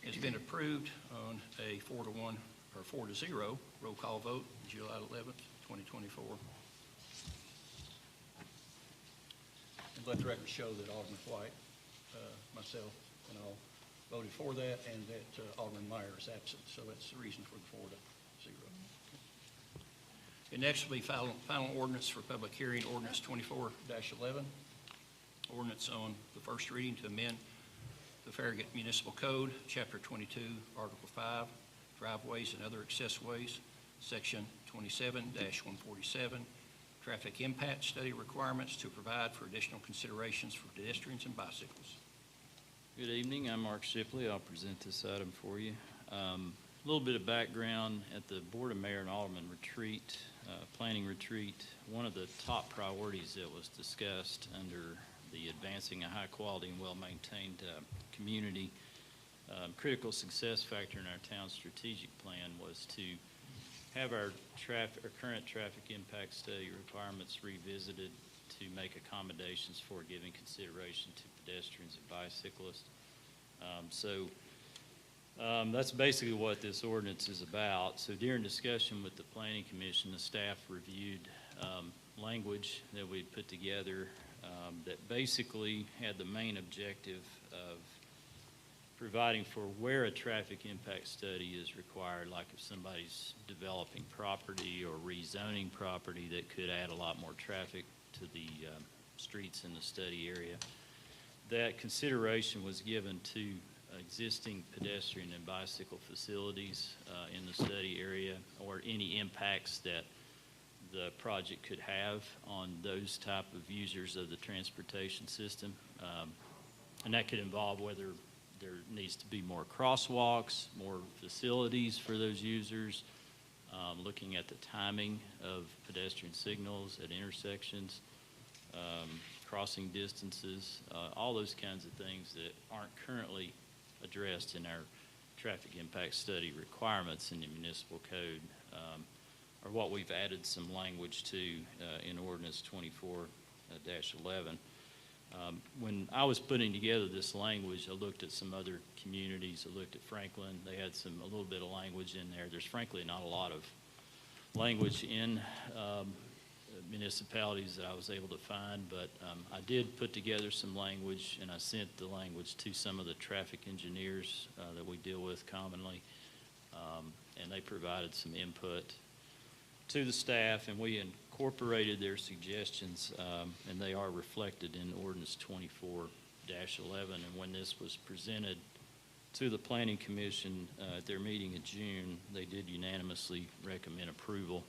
has been approved on a 4-1 or 4-0 roll call vote, July 11th, 2024. And let the record show that Alderman White, myself, and all voted for that, and that Alderman Meyer is absent. So that's the reason for the 4-0. And next will be final ordinance for public hearing, ordinance 24-11. Ordinance on the first reading to amend the Farragut Municipal Code, Chapter 22, Article 5, driveways and other accessways, Section 27-147, traffic impact study requirements to provide for additional considerations for pedestrians and bicycles.
Good evening, I'm Mark Shipley. I'll present this item for you. A little bit of background at the Board of Mayor and Alderman retreat, planning retreat. One of the top priorities that was discussed under the advancing a high-quality and well-maintained community critical success factor in our town's strategic plan was to have our current traffic impact study requirements revisited to make accommodations for giving consideration to pedestrians and bicyclists. That's basically what this ordinance is about. So during discussion with the Planning Commission, the staff reviewed language that we put together that basically had the main objective of providing for where a traffic impact study is required, like if somebody's developing property or rezoning property that could add a lot more traffic to the streets in the study area. That consideration was given to existing pedestrian and bicycle facilities in the study area, or any impacts that the project could have on those type of users of the transportation system. And that could involve whether there needs to be more crosswalks, more facilities for those users, looking at the timing of pedestrian signals at intersections, crossing distances, all those kinds of things that aren't currently addressed in our traffic impact study requirements in the municipal code, or what we've added some language to in ordinance 24-11. When I was putting together this language, I looked at some other communities. I looked at Franklin. They had a little bit of language in there. There's frankly not a lot of language in municipalities that I was able to find, but I did put together some language, and I sent the language to some of the traffic engineers that we deal with commonly, and they provided some input to the staff, and we incorporated their suggestions, and they are reflected in ordinance 24-11. And when this was presented to the Planning Commission at their meeting in June, they did unanimously recommend approval,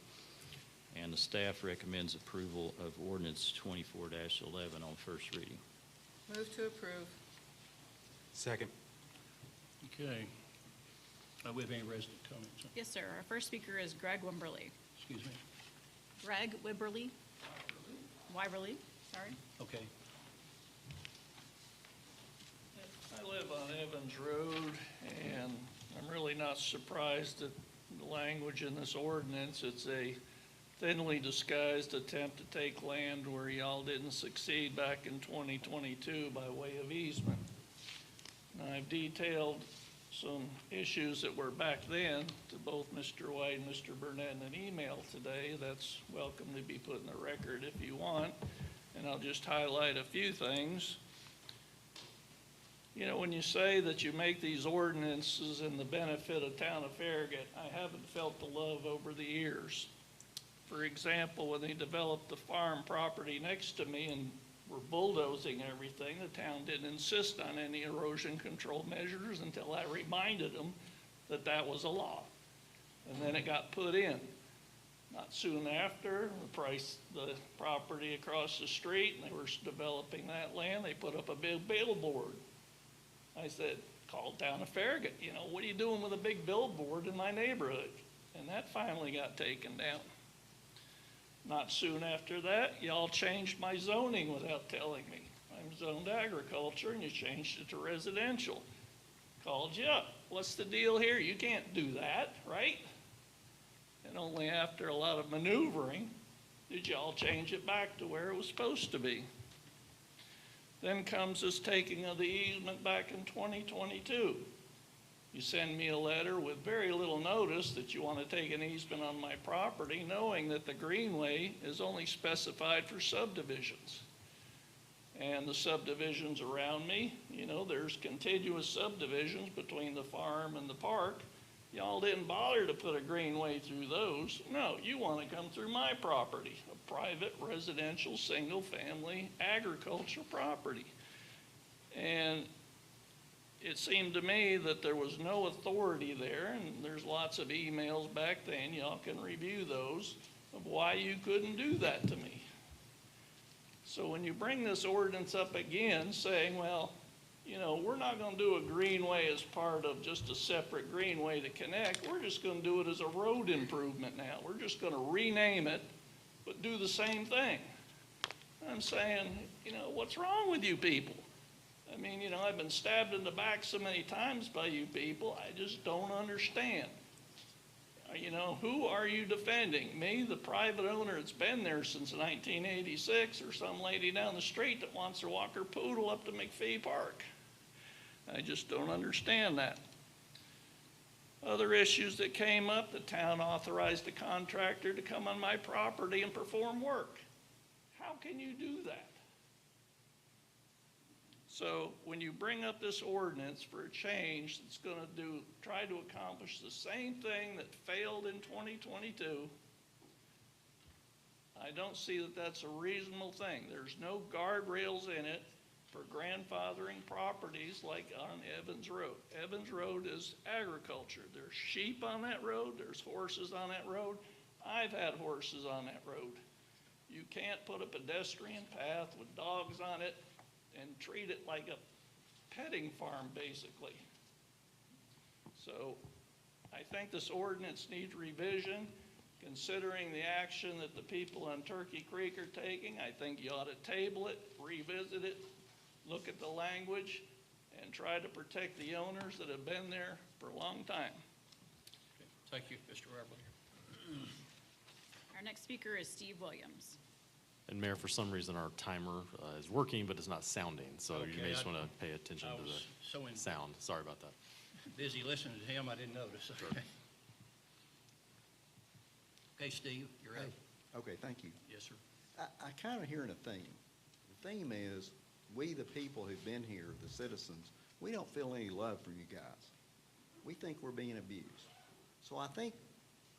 and the staff recommends approval of ordinance 24-11 on first reading.
Move to approve.
Second.
Okay. We have any resident comments?
Yes, sir. Our first speaker is Greg Wimberly.
Excuse me?
Greg Wimberly. Wyberly, sorry.
Okay.
I live on Evans Road, and I'm really not surprised at the language in this ordinance. It's a thinly disguised attempt to take land where y'all didn't succeed back in 2022 by way of easement. And I've detailed some issues that were back then to both Mr. White and Mr. Burnett in an email today. That's welcome to be put in the record if you want. And I'll just highlight a few things. You know, when you say that you make these ordinances in the benefit of town of Farragut, I haven't felt the love over the years. For example, when they developed the farm property next to me and were bulldozing everything, the town didn't insist on any erosion control measures until I reminded them that that was a law. And then it got put in. Not soon after, the property across the street, and they were developing that land, they put up a big billboard. I said, call town of Farragut, you know, what are you doing with a big billboard in my neighborhood? And that finally got taken down. Not soon after that, y'all changed my zoning without telling me. I'm zoned agriculture, and you changed it to residential. Called you up. What's the deal here? You can't do that, right? And only after a lot of maneuvering did y'all change it back to where it was supposed to be. Then comes this taking of the easement back in 2022. You send me a letter with very little notice that you want to take an easement on my property, knowing that the greenway is only specified for subdivisions. And the subdivisions around me, you know, there's contiguous subdivisions between the farm and the park. Y'all didn't bother to put a greenway through those. No, you want to come through my property, a private residential single-family agriculture property. And it seemed to me that there was no authority there, and there's lots of emails back then, y'all can review those, of why you couldn't do that to me. So when you bring this ordinance up again saying, well, you know, we're not going to do a greenway as part of just a separate greenway to connect. We're just going to do it as a road improvement now. We're just going to rename it, but do the same thing. I'm saying, you know, what's wrong with you people? I mean, you know, I've been stabbed in the back so many times by you people, I just don't understand. You know, who are you defending? Me, the private owner that's been there since 1986, or some lady down the street that wants to walk her poodle up to McPhee Park? I just don't understand that. Other issues that came up, the town authorized a contractor to come on my property and perform work. How can you do that? So when you bring up this ordinance for a change that's going to try to accomplish the same thing that failed in 2022, I don't see that that's a reasonable thing. There's no guardrails in it for grandfathering properties like on Evans Road. Evans Road is agriculture. There's sheep on that road. There's horses on that road. I've had horses on that road. You can't put a pedestrian path with dogs on it and treat it like a petting farm, basically. So I think this ordinance needs revision. Considering the action that the people on Turkey Creek are taking, I think you ought to table it, revisit it, look at the language, and try to protect the owners that have been there for a long time.
Thank you, Mr. Weberly.
Our next speaker is Steve Williams.
And Mayor, for some reason, our timer is working, but it's not sounding, so you
Okay,
may just want to pay attention to
was so
the sound. Sorry about that.
busy listening to him, I didn't notice. Okay. Okay, Steve, you're up.
Okay, thank you.
Yes, sir.
I kind of hearing a theme. The theme is, we the people who've been here, the citizens, we don't feel any love for you guys. We think we're being abused. So I think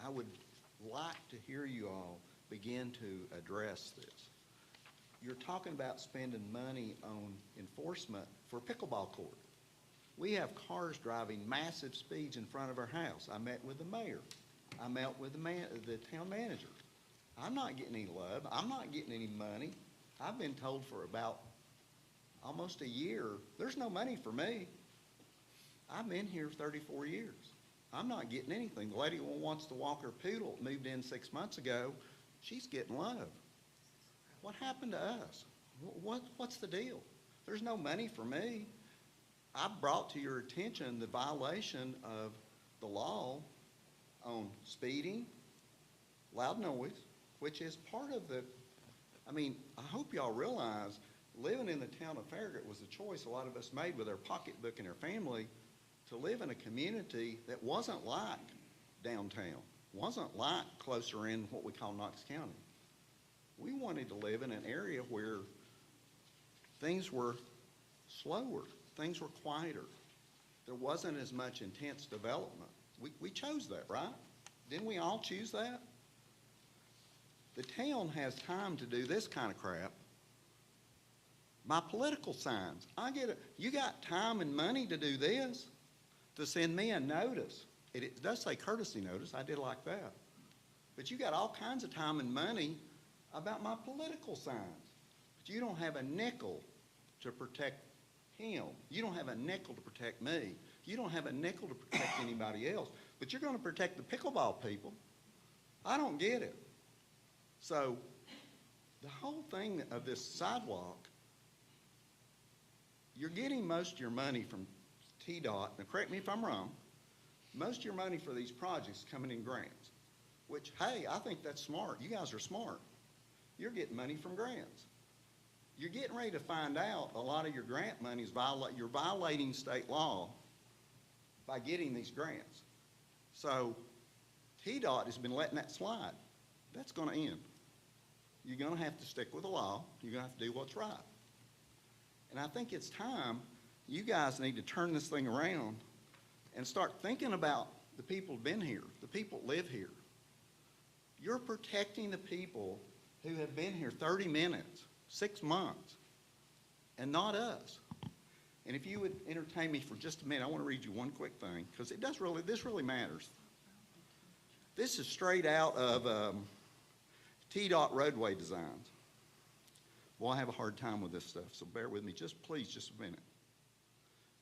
I would like to hear you all begin to address this. You're talking about spending money on enforcement for pickleball court. We have cars driving massive speeds in front of our house. I met with the mayor. I met with the town manager. I'm not getting any love. I'm not getting any money. I've been told for about almost a year, there's no money for me. I've been here 34 years. I'm not getting anything. The lady who wants to walk her poodle moved in 6 months ago. She's getting love. What happened to us? What's the deal? There's no money for me. I brought to your attention the violation of the law on speeding, loud noise, which is part of the, I mean, I hope y'all realize living in the town of Farragut was a choice a lot of us made with our pocketbook and our family to live in a community that wasn't like downtown, wasn't like closer in what we call Knox County. We wanted to live in an area where things were slower, things were quieter. There wasn't as much intense development. We chose that, right? Didn't we all choose that? The town has time to do this kind of crap. My political signs, I get it. You got time and money to do this, to send me a notice. It does say courtesy notice. I did like that. But you got all kinds of time and money about my political signs. But you don't have a nickel to protect him. You don't have a nickel to protect me. You don't have a nickel to protect anybody else. But you're going to protect the pickleball people. I don't get it. So the whole thing of this sidewalk, you're getting most of your money from TDOT. Now, correct me if I'm wrong. Most of your money for these projects coming in grants, which, hey, I think that's smart. You guys are smart. You're getting money from grants. You're getting ready to find out a lot of your grant money is you're violating state law by getting these grants. So TDOT has been letting that slide. That's going to end. You're going to have to stick with the law. You're going to have to do what's right. And I think it's time you guys need to turn this thing around and start thinking about the people who've been here, the people that live here. You're protecting the people who have been here 30 minutes, 6 months, and not us. And if you would entertain me for just a minute, I want to read you one quick thing, because this really matters. This is straight out of TDOT roadway designs. Well, I have a hard time with this stuff, so bear with me please just a minute.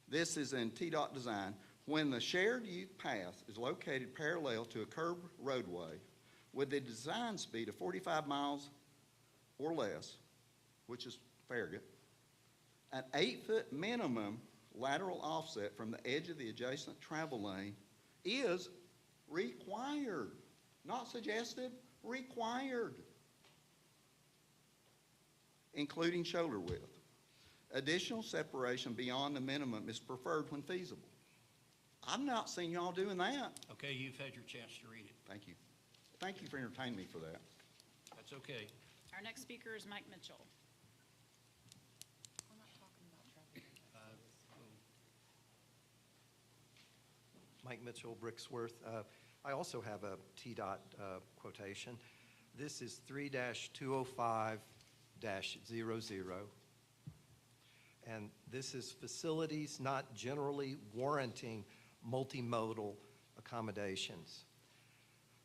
This is in TDOT design. When the shared use path is located parallel to a curved roadway with a design speed of 45 miles or less, which is Farragut, an 8-foot minimum lateral offset from the edge of the adjacent travel lane is required. Not suggested, required, including shoulder width. Additional separation beyond the minimum is preferred when feasible. I've not seen y'all doing that.
Okay, you've had your chance to read it.
Thank you. Thank you for entertaining me for that.
That's okay.
Our next speaker is Mike Mitchell.
Mike Mitchell, Brixworth. I also have a TDOT quotation. This is 3-205-00. And this is facilities not generally warranting multimodal accommodations.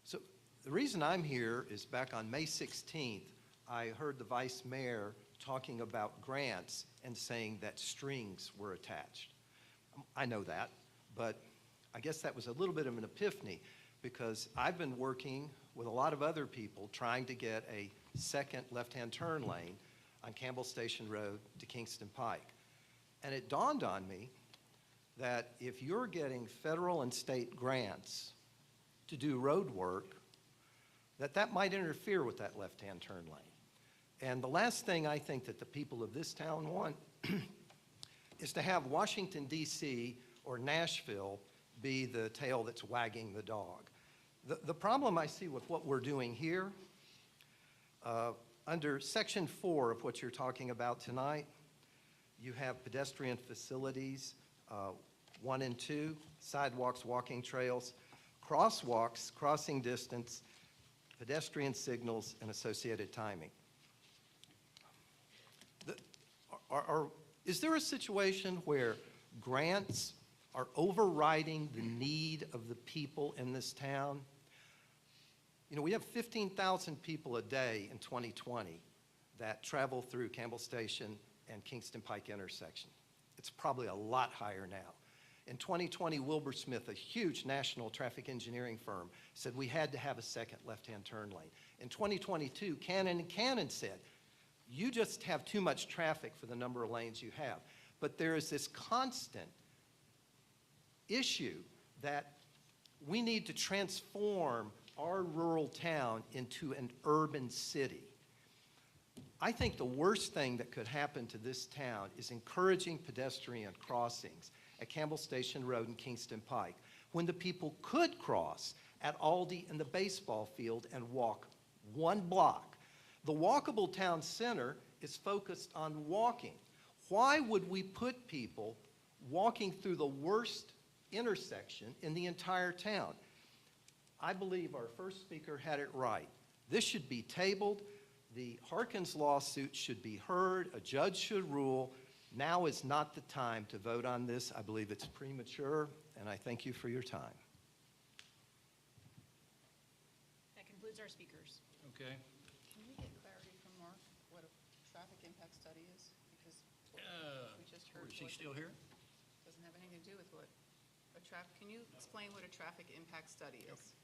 So the reason I'm here is back on May 16th, I heard the Vice Mayor talking about grants and saying that strings were attached. I know that, but I guess that was a little bit of an epiphany because I've been working with a lot of other people trying to get a second left-hand turn lane on Campbell Station Road to Kingston Pike. And it dawned on me that if you're getting federal and state grants to do road work, that might interfere with that left-hand turn lane. And the last thing I think that the people of this town want is to have Washington, D.C. or Nashville be the tail that's wagging the dog. The problem I see with what we're doing here, under Section 4 of what you're talking about tonight, you have pedestrian facilities, 1 and 2, sidewalks, walking trails, crosswalks, crossing distance, pedestrian signals, and associated timing. Is there a situation where grants are overriding the need of the people in this town? You know, we have 15,000 people a day in 2020 that travel through Campbell Station and Kingston Pike intersection. It's probably a lot higher now. In 2020, Wilbur Smith, a huge national traffic engineering firm, said we had to have a second left-hand turn lane. In 2022, Cannon said, you just have too much traffic for the number of lanes you have. But there is this constant issue that we need to transform our rural town into an urban city. I think the worst thing that could happen to this town is encouraging pedestrian crossings at Campbell Station Road and Kingston Pike, when the people could cross at Aldi and the baseball field and walk 1 block. The walkable town center is focused on walking. Why would we put people walking through the worst intersection in the entire town? I believe our first speaker had it right. This should be tabled. The Harkins lawsuit should be heard. A judge should rule. Now is not the time to vote on this. I believe it's premature, and I thank you for your time.
That concludes our speakers.
Okay.
Can we get clarity from Mark what a traffic impact study is? Because we just heard.
Is he still here?
Doesn't have anything to do with what can you explain what a traffic impact study is?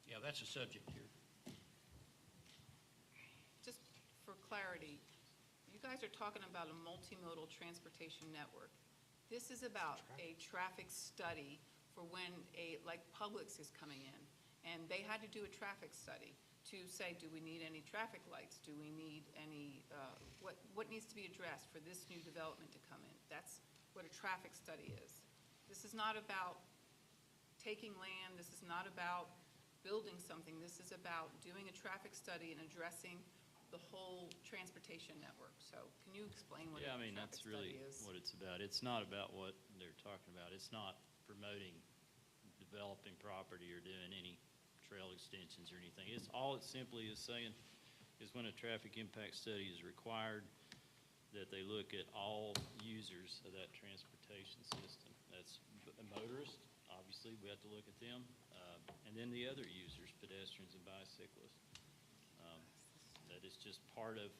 Yeah, that's a subject here.
Just for clarity, you guys are talking about a multimodal transportation network. This is about a traffic study for when like Publix is coming in, and they had to do a traffic study to say, do we need any traffic lights? Do we need any, what needs to be addressed for this new development to come in? That's what a traffic study is. This is not about taking land. This is not about building something. This is about doing a traffic study and addressing the whole transportation network. So can you explain what a traffic
that's
study
really
is?
what it's about. It's not about what they're talking about. It's not promoting developing property or doing any trail extensions or anything. It's all it simply is saying is when a traffic impact study is required, that they look at all users of that transportation system. That's a motorist, obviously, we have to look at them, and then the other users, pedestrians and bicyclists. That is just part of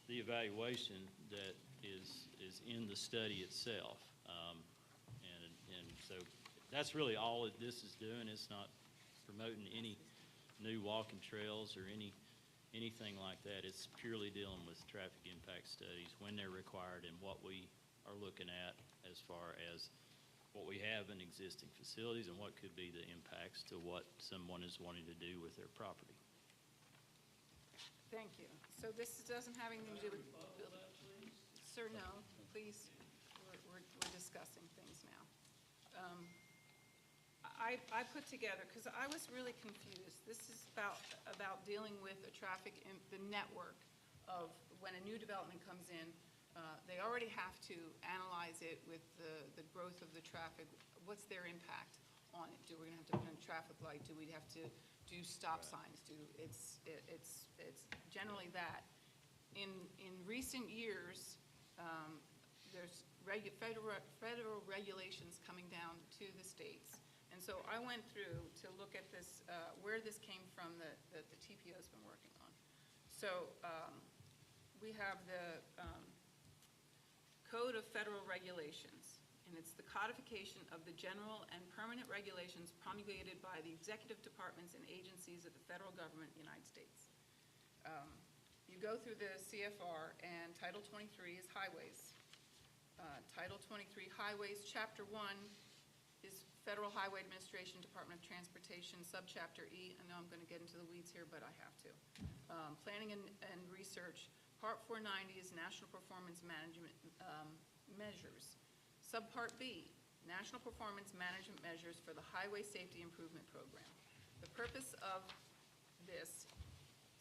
the evaluation that is in the study itself. And so that's really all that this is doing. It's not promoting any new walking trails or anything like that. It's purely dealing with traffic impact studies when they're required and what we are looking at as far as what we have in existing facilities and what could be the impacts to what someone is wanting to do with their property.
Thank you. So this doesn't have anything to do with building. Sir, no, please. We're discussing things now. I put together, because I was really confused. This is about dealing with a traffic in the network of when a new development comes in. They already have to analyze it with the growth of the traffic. What's their impact on it? Do we have to put in a traffic light? Do we have to do stop signs? It's generally that. In recent years, there's federal regulations coming down to the states. And so I went through to look at this, where this came from that the TPO has been working on. So we have the Code of Federal Regulations, and it's the codification of the general and permanent regulations promulgated by the executive departments and agencies of the federal government, United States. You go through the CFR, and Title 23 is highways. Title 23 highways, Chapter 1 is Federal Highway Administration, Department of Transportation, Subchapter E. I know I'm going to get into the weeds here, but I have to. Planning and research. Part 490 is National Performance Management Measures. Subpart B, National Performance Management Measures for the Highway Safety Improvement Program. The purpose of this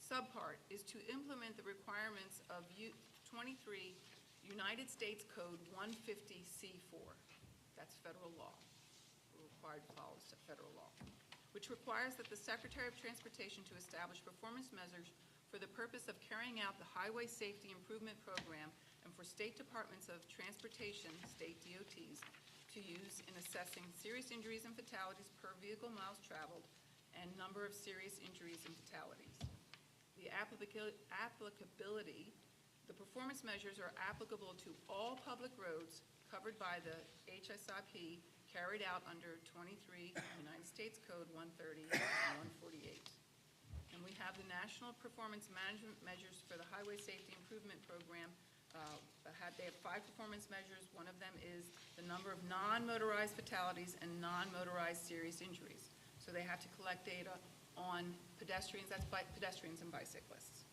subpart is to implement the requirements of 23 United States Code 150C4. That's federal law. We're required to follow federal law, which requires that the Secretary of Transportation to establish performance measures for the purpose of carrying out the Highway Safety Improvement Program and for state departments of transportation, state DOTs, to use in assessing serious injuries and fatalities per vehicle miles traveled and number of serious injuries and fatalities. The applicability, the performance measures are applicable to all public roads covered by the HSIP carried out under 23 United States Code 130 and 148. And we have the National Performance Management Measures for the Highway Safety Improvement Program. They have 5 performance measures. One of them is the number of non-motorized fatalities and non-motorized serious injuries. So they have to collect data on pedestrians, that's pedestrians and bicyclists.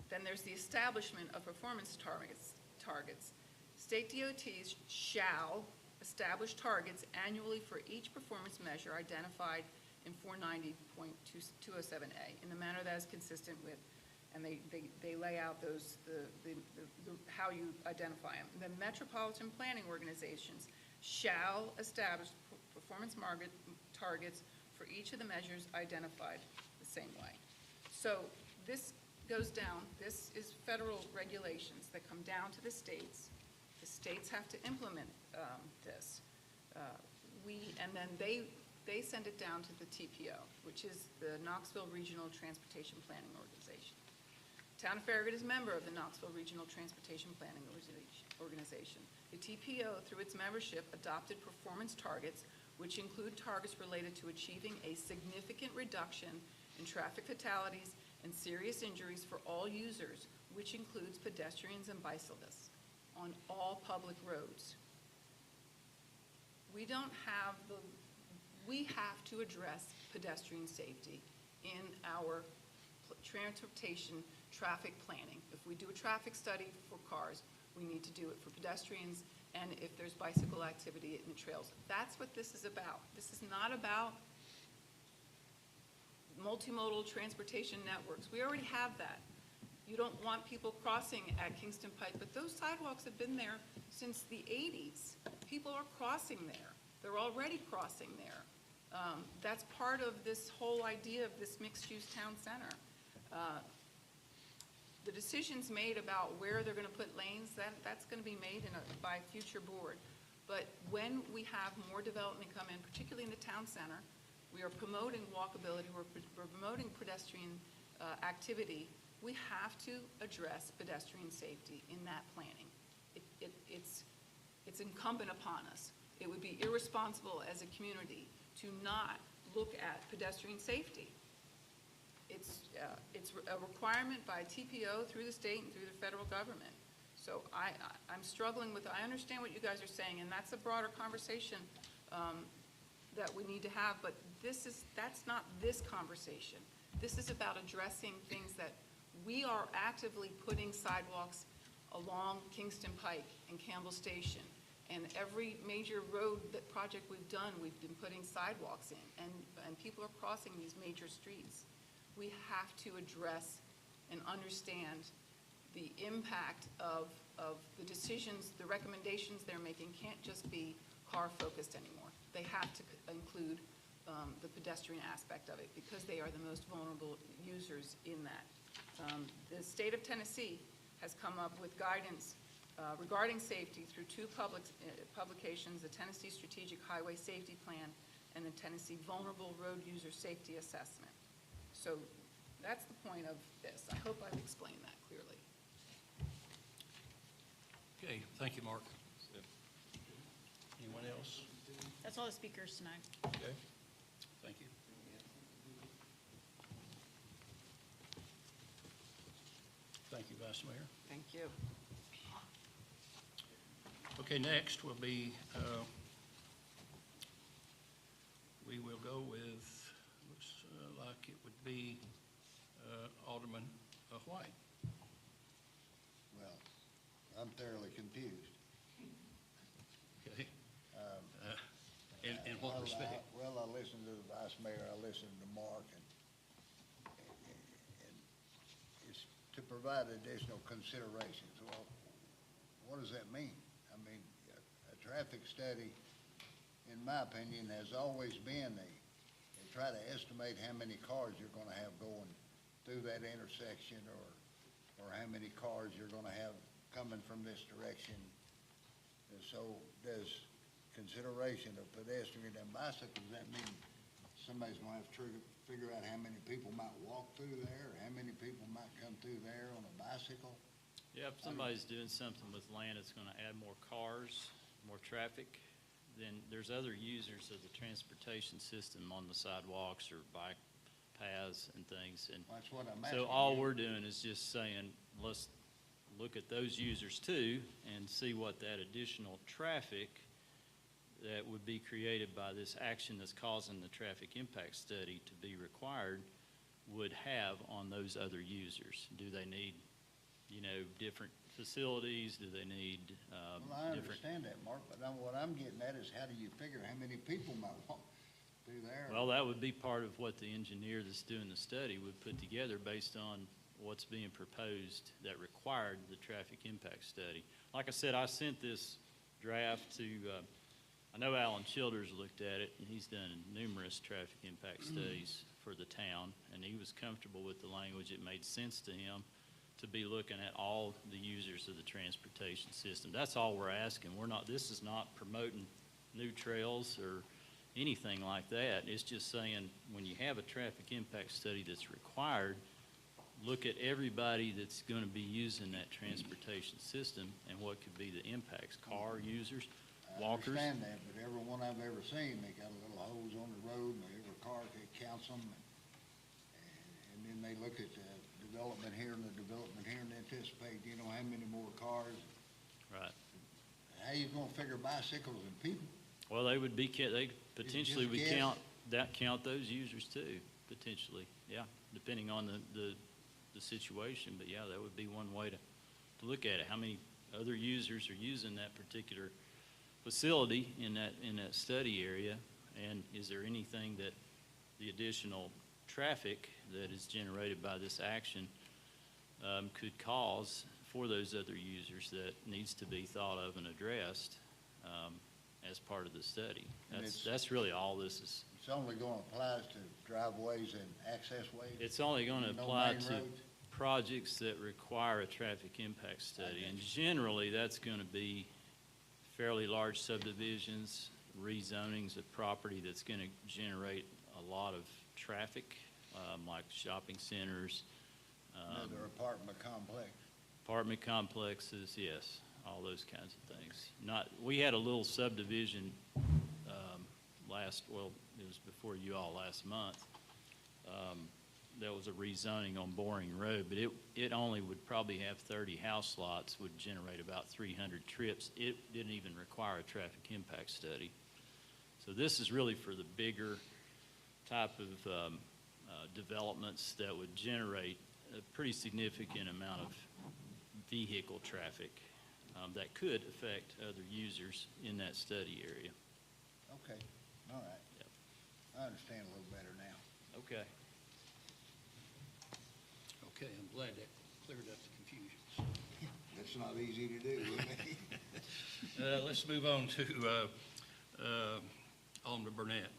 Then there's the establishment of performance targets. State DOTs shall establish targets annually for each performance measure identified in 490.207A in the manner that is consistent with, and they lay out those, how you identify them. The metropolitan planning organizations shall establish performance targets for each of the measures identified the same way. So this goes down, this is federal regulations that come down to the states. The states have to implement this. And then they send it down to the TPO, which is the Knoxville Regional Transportation Planning Organization. Town of Farragut is a member of the Knoxville Regional Transportation Planning Organization. The TPO, through its membership, adopted performance targets, which include targets related to achieving a significant reduction in traffic fatalities and serious injuries for all users, which includes pedestrians and bicyclists on all public roads. We have to address pedestrian safety in our transportation traffic planning. If we do a traffic study for cars, we need to do it for pedestrians and if there's bicycle activity in the trails. That's what this is about. This is not about multimodal transportation networks. We already have that. You don't want people crossing at Kingston Pike, but those sidewalks have been there since the 80s. People are crossing there. They're already crossing there. That's part of this whole idea of this mixed-use town center. The decisions made about where they're going to put lanes, that's going to be made by a future board. But when we have more development come in, particularly in the town center, we are promoting walkability, we're promoting pedestrian activity. We have to address pedestrian safety in that planning. It's incumbent upon us. It would be irresponsible as a community to not look at pedestrian safety. It's a requirement by TPO through the state and through the federal government. So I'm struggling with, I understand what you guys are saying, and that's a broader conversation that we need to have, but that's not this conversation. This is about addressing things that we are actively putting sidewalks along Kingston Pike and Campbell Station. And every major road project we've done, we've been putting sidewalks in, and people are crossing these major streets. We have to address and understand the impact of the decisions, the recommendations they're making can't just be car-focused anymore. They have to include the pedestrian aspect of it because they are the most vulnerable users in that. The state of Tennessee has come up with guidance regarding safety through two publications, the Tennessee Strategic Highway Safety Plan and the Tennessee Vulnerable Road User Safety Assessment. So that's the point of this. I hope I've explained that clearly.
Okay, thank you, Mark. Anyone else?
That's all the speakers tonight.
Okay, thank you. Thank you, Vice Mayor.
Thank you.
Okay, next will be, we will go with, looks like it would be Alderman White.
Well, I'm thoroughly confused.
Okay. In what respect?
Well, I listened to the Vice Mayor, I listened to Mark, and it's to provide additional considerations. Well, what does that mean? I mean, a traffic study, in my opinion, has always been they try to estimate how many cars you're going to have going through that intersection or how many cars you're going to have coming from this direction. And so does consideration of pedestrian and bicycles, that mean somebody's going to have to figure out how many people might walk through there, or how many people might come through there on a bicycle?
Yeah, if somebody's doing something with land that's going to add more cars, more traffic, then there's other users of the transportation system on the sidewalks or bike paths and things. And
that's what I'm asking.
So all we're doing is just saying, let's look at those users too and see what that additional traffic that would be created by this action that's causing the traffic impact study to be required would have on those other users. Do they need, different facilities? Do they need
Well, I
different?
understand that, Mark, but what I'm getting at is how do you figure how many people might walk through there?
Well, that would be part of what the engineer that's doing the study would put together based on what's being proposed that required the traffic impact study. Like I said, I sent this draft to, I know Alan Childers looked at it, and he's done numerous traffic impact studies for the town, and he was comfortable with the language. It made sense to him to be looking at all the users of the transportation system. That's all we're asking. This is not promoting new trails or anything like that. It's just saying when you have a traffic impact study that's required, look at everybody that's going to be using that transportation system and what could be the impacts, car users, walkers.
I understand that, but every one I've ever seen, they got a little hose on the road, and every car, it counts them. And then they look at the development here and the development here and anticipate, how many more cars.
Right.
How you gonna figure bicycles and people?
Well, they potentially would
guess.
count those users too, potentially, yeah, depending on the situation. But yeah, that would be one way to look at it. How many other users are using that particular facility in that study area? And is there anything that the additional traffic that is generated by this action could cause for those other users that needs to be thought of and addressed as part of the study? That's really all this is.
It's only gonna apply to driveways and access ways?
It's only going to
No
apply
main
to
roads?
projects that require a traffic impact study. And generally, that's going to be fairly large subdivisions, rezonings of property that's going to generate a lot of traffic, like shopping centers.
Another apartment complex?
Apartment complexes, yes, all those kinds of things. We had a little subdivision it was before you all last month. There was a rezoning on Boring Road, but it only would probably have 30 house lots, would generate about 300 trips. It didn't even require a traffic impact study. So this is really for the bigger type of developments that would generate a pretty significant amount of vehicle traffic that could affect other users in that study area.
Okay, all right.
Yep.
I understand a little better now.
Okay.
Okay, I'm glad that cleared up the confusion.
That's not easy to do, isn't it?
Let's move on to Alderman Burnett.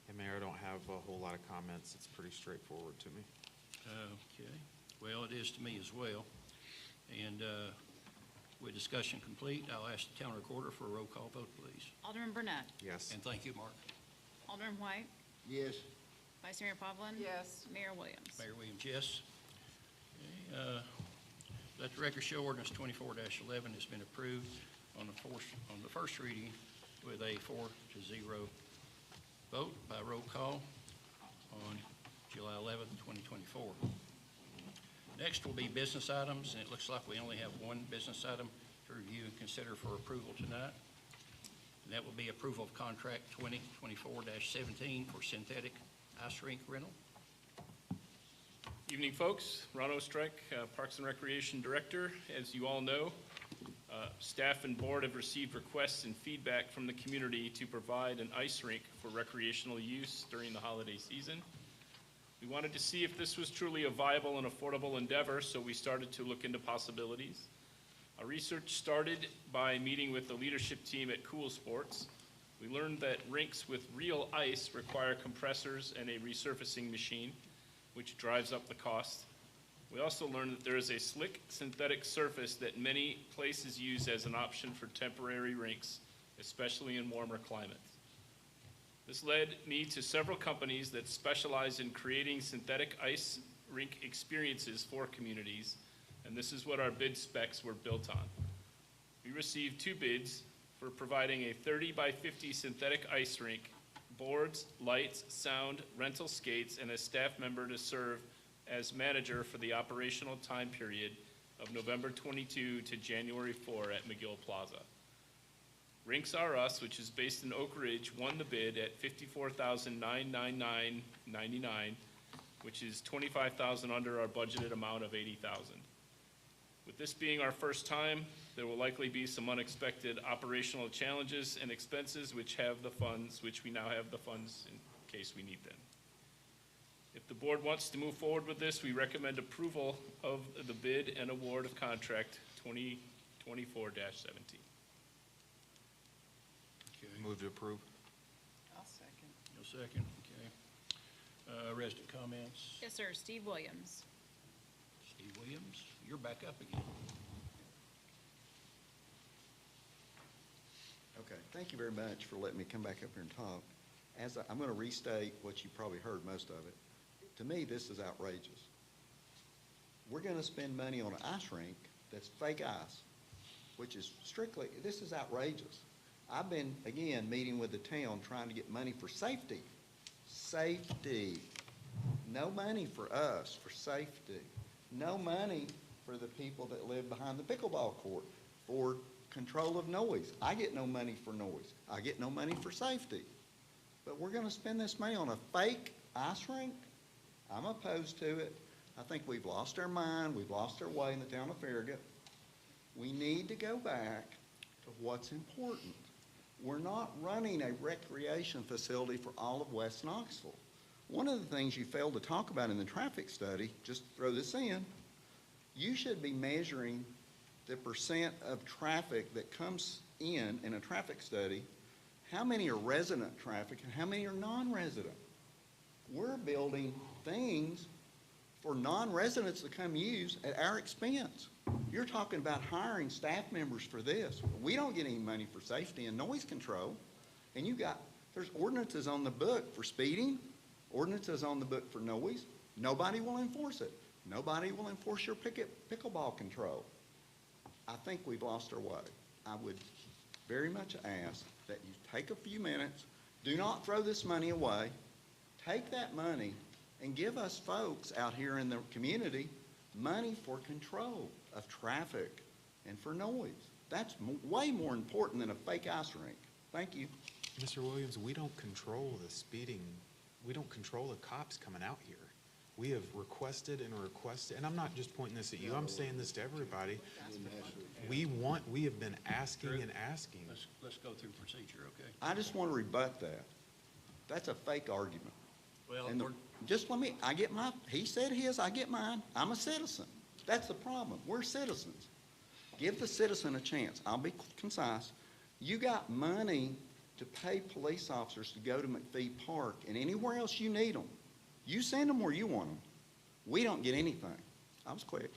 Hey, Mayor, I don't have a whole lot of comments. It's pretty straightforward to me.
Okay, well, it is to me as well. And with discussion complete, I'll ask the town recorder for a roll call vote, please.
Alderman Burnett.
Yes.
And thank you, Mark.
Alderman White.
Yes.
Vice Mayor Pavlin.
Yes.
Mayor Williams.
Mayor Williams, yes. Okay, let the record show ordinance 24-11 has been approved on the first reading with a 4-0 vote by roll call on July 11th, 2024. Next will be business items, and it looks like we only have one business item to review and consider for approval tonight. And that will be approval of contract 2024-17 for synthetic ice rink rental.
Evening, folks. Ron Ostrike, Parks and Recreation Director. As you all know, staff and board have received requests and feedback from the community to provide an ice rink for recreational use during the holiday season. We wanted to see if this was truly a viable and affordable endeavor, so we started to look into possibilities. Our research started by meeting with the leadership team at Cool Sports. We learned that rinks with real ice require compressors and a resurfacing machine, which drives up the cost. We also learned that there is a slick synthetic surface that many places use as an option for temporary rinks, especially in warmer climates. This led me to several companies that specialize in creating synthetic ice rink experiences for communities, and this is what our bid specs were built on. We received 2 bids for providing a 30 by 50 synthetic ice rink, boards, lights, sound, rental skates, and a staff member to serve as manager for the operational time period of November 22 to January 4 at McGill Plaza. Rinks R Us, which is based in Oak Ridge, won the bid at $54,999.99, which is $25,000 under our budgeted amount of $80,000. With this being our first time, there will likely be some unexpected operational challenges and expenses which we now have the funds in case we need them. If the board wants to move forward with this, we recommend approval of the bid and award of contract 2024-17.
Move to approve.
I'll second.
No second, okay. Resident comments?
Yes, sir. Steve Williams.
Steve Williams, you're back up again.
Okay, thank you very much for letting me come back up here and talk. I'm going to restate what you probably heard most of it. To me, this is outrageous. We're going to spend money on an ice rink that's fake ice, which is this is outrageous. I've been, again, meeting with the town trying to get money for safety. Safety. No money for us for safety. No money for the people that live behind the pickleball court for control of noise. I get no money for noise. I get no money for safety. But we're going to spend this money on a fake ice rink? I'm opposed to it. I think we've lost our mind. We've lost our way in the town of Farragut. We need to go back to what's important. We're not running a recreation facility for all of West Knoxville. One of the things you failed to talk about in the traffic study, just throw this in, you should be measuring the percent of traffic that comes in a traffic study. How many are resident traffic and how many are non-resident? We're building things for non-residents to come use at our expense. You're talking about hiring staff members for this. We don't get any money for safety and noise control. And there's ordinances on the book for speeding, ordinances on the book for noise. Nobody will enforce it. Nobody will enforce your pickleball control. I think we've lost our way. I would very much ask that you take a few minutes, do not throw this money away, take that money and give us folks out here in the community money for control of traffic and for noise. That's way more important than a fake ice rink. Thank you.
Mr. Williams, we don't control the speeding. We don't control the cops coming out here. We have requested and requested, and I'm not just pointing this at you, I'm saying this to everybody. We have been asking and asking.
Let's go through procedure, okay?
I just want to rebut that. That's a fake argument.
Well,
he said his, I get mine. I'm a citizen. That's the problem. We're citizens. Give the citizen a chance. I'll be concise. You got money to pay police officers to go to McPhee Park and anywhere else you need them. You send them where you want them. We don't get anything. I was quick.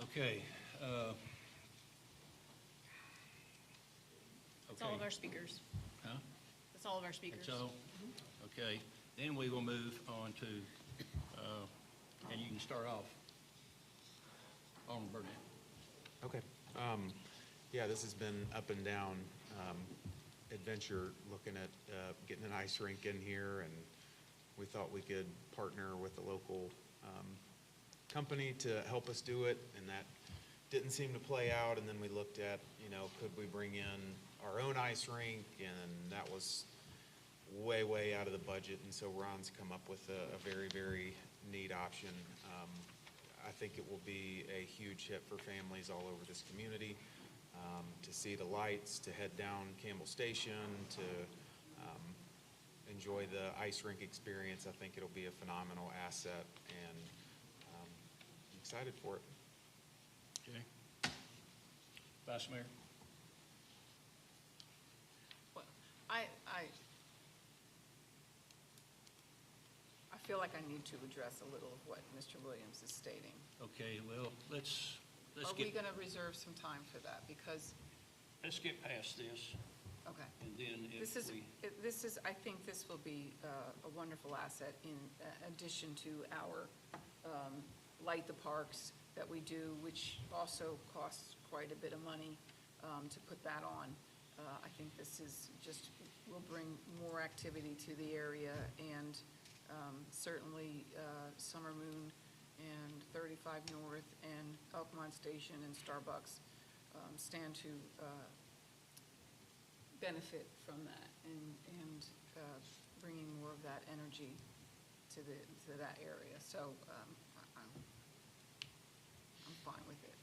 Okay.
That's all of our speakers.
Huh?
That's all of our speakers.
That's all? Okay. Then we will move on to, and you can start off. Alderman Burnett.
Okay. Yeah, this has been up and down adventure looking at getting an ice rink in here, and we thought we could partner with a local company to help us do it, and that didn't seem to play out. And then we looked at, could we bring in our own ice rink, and that was way, way out of the budget. And so Ron's come up with a very, very neat option. I think it will be a huge hit for families all over this community. To see the lights, to head down Campbell Station, to enjoy the ice rink experience. I think it'll be a phenomenal asset, and I'm excited for it.
Okay. Vice Mayor?
Well, I feel like I need to address a little of what Mr. Williams is stating.
Okay, well, let's
Are we going to reserve some time for that? Because,
let's get past this,
okay.
and then
This is, I think this will be a wonderful asset in addition to our Light the Parks that we do, which also costs quite a bit of money to put that on. I think this is will bring more activity to the area, and certainly Summer Moon and 35 North and Elkmont Station and Starbucks stand to benefit from that and bringing more of that energy to that area. So I'm fine with it.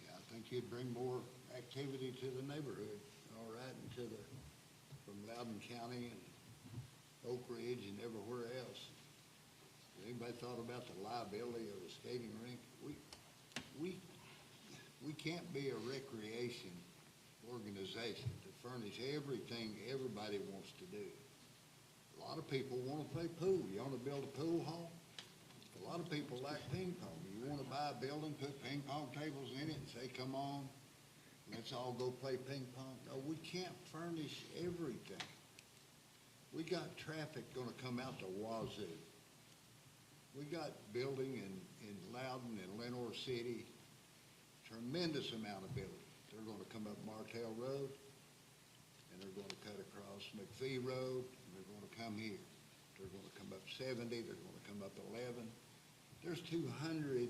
Yeah, I think you'd bring more activity to the neighborhood, all right, and from Loudoun County and Oak Ridge and everywhere else. Anybody thought about the liability of a skating rink? We can't be a recreation organization to furnish everything everybody wants to do. A lot of people want to play pool. You want to build a pool hall? A lot of people like ping pong. You want to buy a building, put ping pong tables in it and say, come on, let's all go play ping pong. No, we can't furnish everything. We got traffic going to come out to Wazoo. We got building in Loudoun and Lenore City, tremendous amount of building. They're going to come up Martell Road, and they're going to cut across McPhee Road, and they're going to come here. They're going to come up 70, they're going to come up 11. There's 200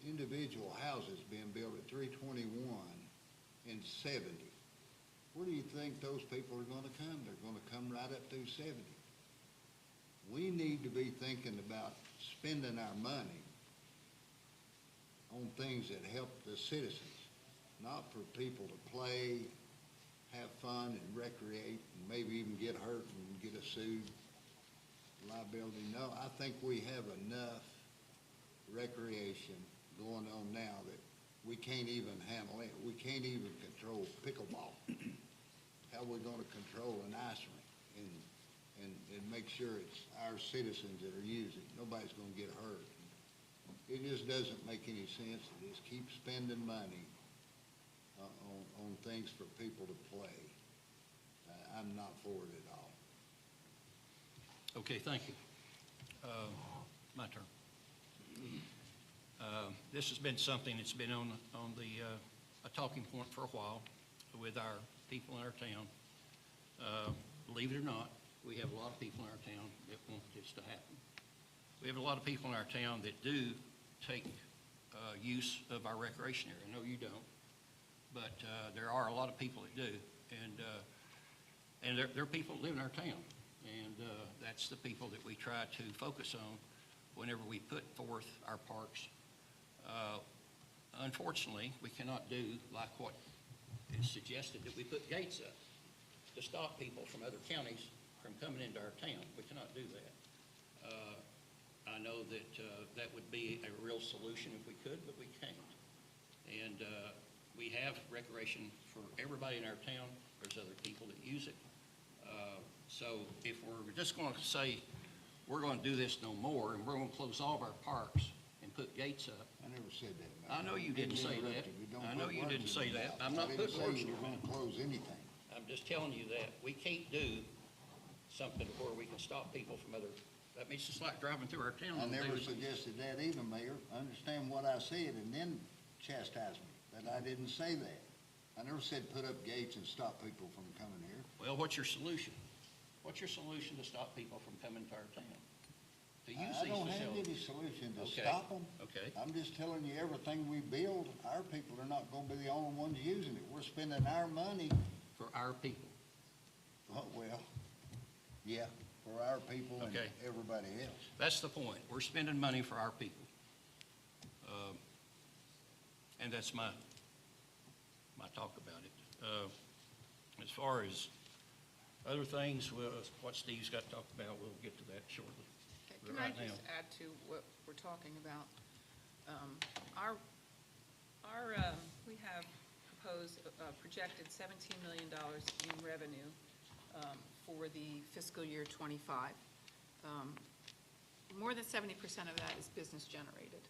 individual houses being built at 321 and 70. Where do you think those people are going to come? They're going to come right up through 70. We need to be thinking about spending our money on things that help the citizens, not for people to play, have fun, and recreate, and maybe even get hurt and get a sued liability. No, I think we have enough recreation going on now that we can't even handle it. We can't even control pickleball. How are we going to control an ice rink and make sure it's our citizens that are using it? Nobody's going to get hurt. It just doesn't make any sense to just keep spending money on things for people to play. I'm not for it at all.
Okay, thank you. My turn. This has been something that's been on a talking point for a while with our people in our town. Believe it or not, we have a lot of people in our town that want this to happen. We have a lot of people in our town that do take use of our recreation area. I know you don't, but there are a lot of people that do, and there are people that live in our town, and that's the people that we try to focus on whenever we put forth our parks. Unfortunately, we cannot do like what is suggested, that we put gates up to stop people from other counties from coming into our town. We cannot do that. I know that that would be a real solution if we could, but we can't. And we have recreation for everybody in our town. There's other people that use it. So if we're just going to say we're going to do this no more and we're going to close all of our parks and put gates up.
I never said that, man.
I know you didn't say that. I know you didn't say that. I'm not putting words in your mouth.
I didn't say you were going to close anything.
I'm just telling you that we can't do something where we can stop people from other, that means it's like driving through our town.
I never suggested that either, Mayor. Understand what I said and then chastise me, that I didn't say that. I never said put up gates and stop people from coming here.
Well, what's your solution? What's your solution to stop people from coming to our town? To use
I
these
don't have
facilities?
any solution to
Okay.
stop them.
Okay.
I'm just telling you, everything we build, our people are not going to be the only ones using it. We're spending our money.
For our people.
Oh, well, yeah, for our people and
Okay.
everybody else.
That's the point. We're spending money for our people. And that's my talk about it. As far as other things, well, what Steve's got talked about, we'll get to that shortly.
Okay,
But
can I
right now-
just add to what we're talking about? We have proposed, projected $17 million in revenue for the fiscal year '25. More than 70% of that is business generated.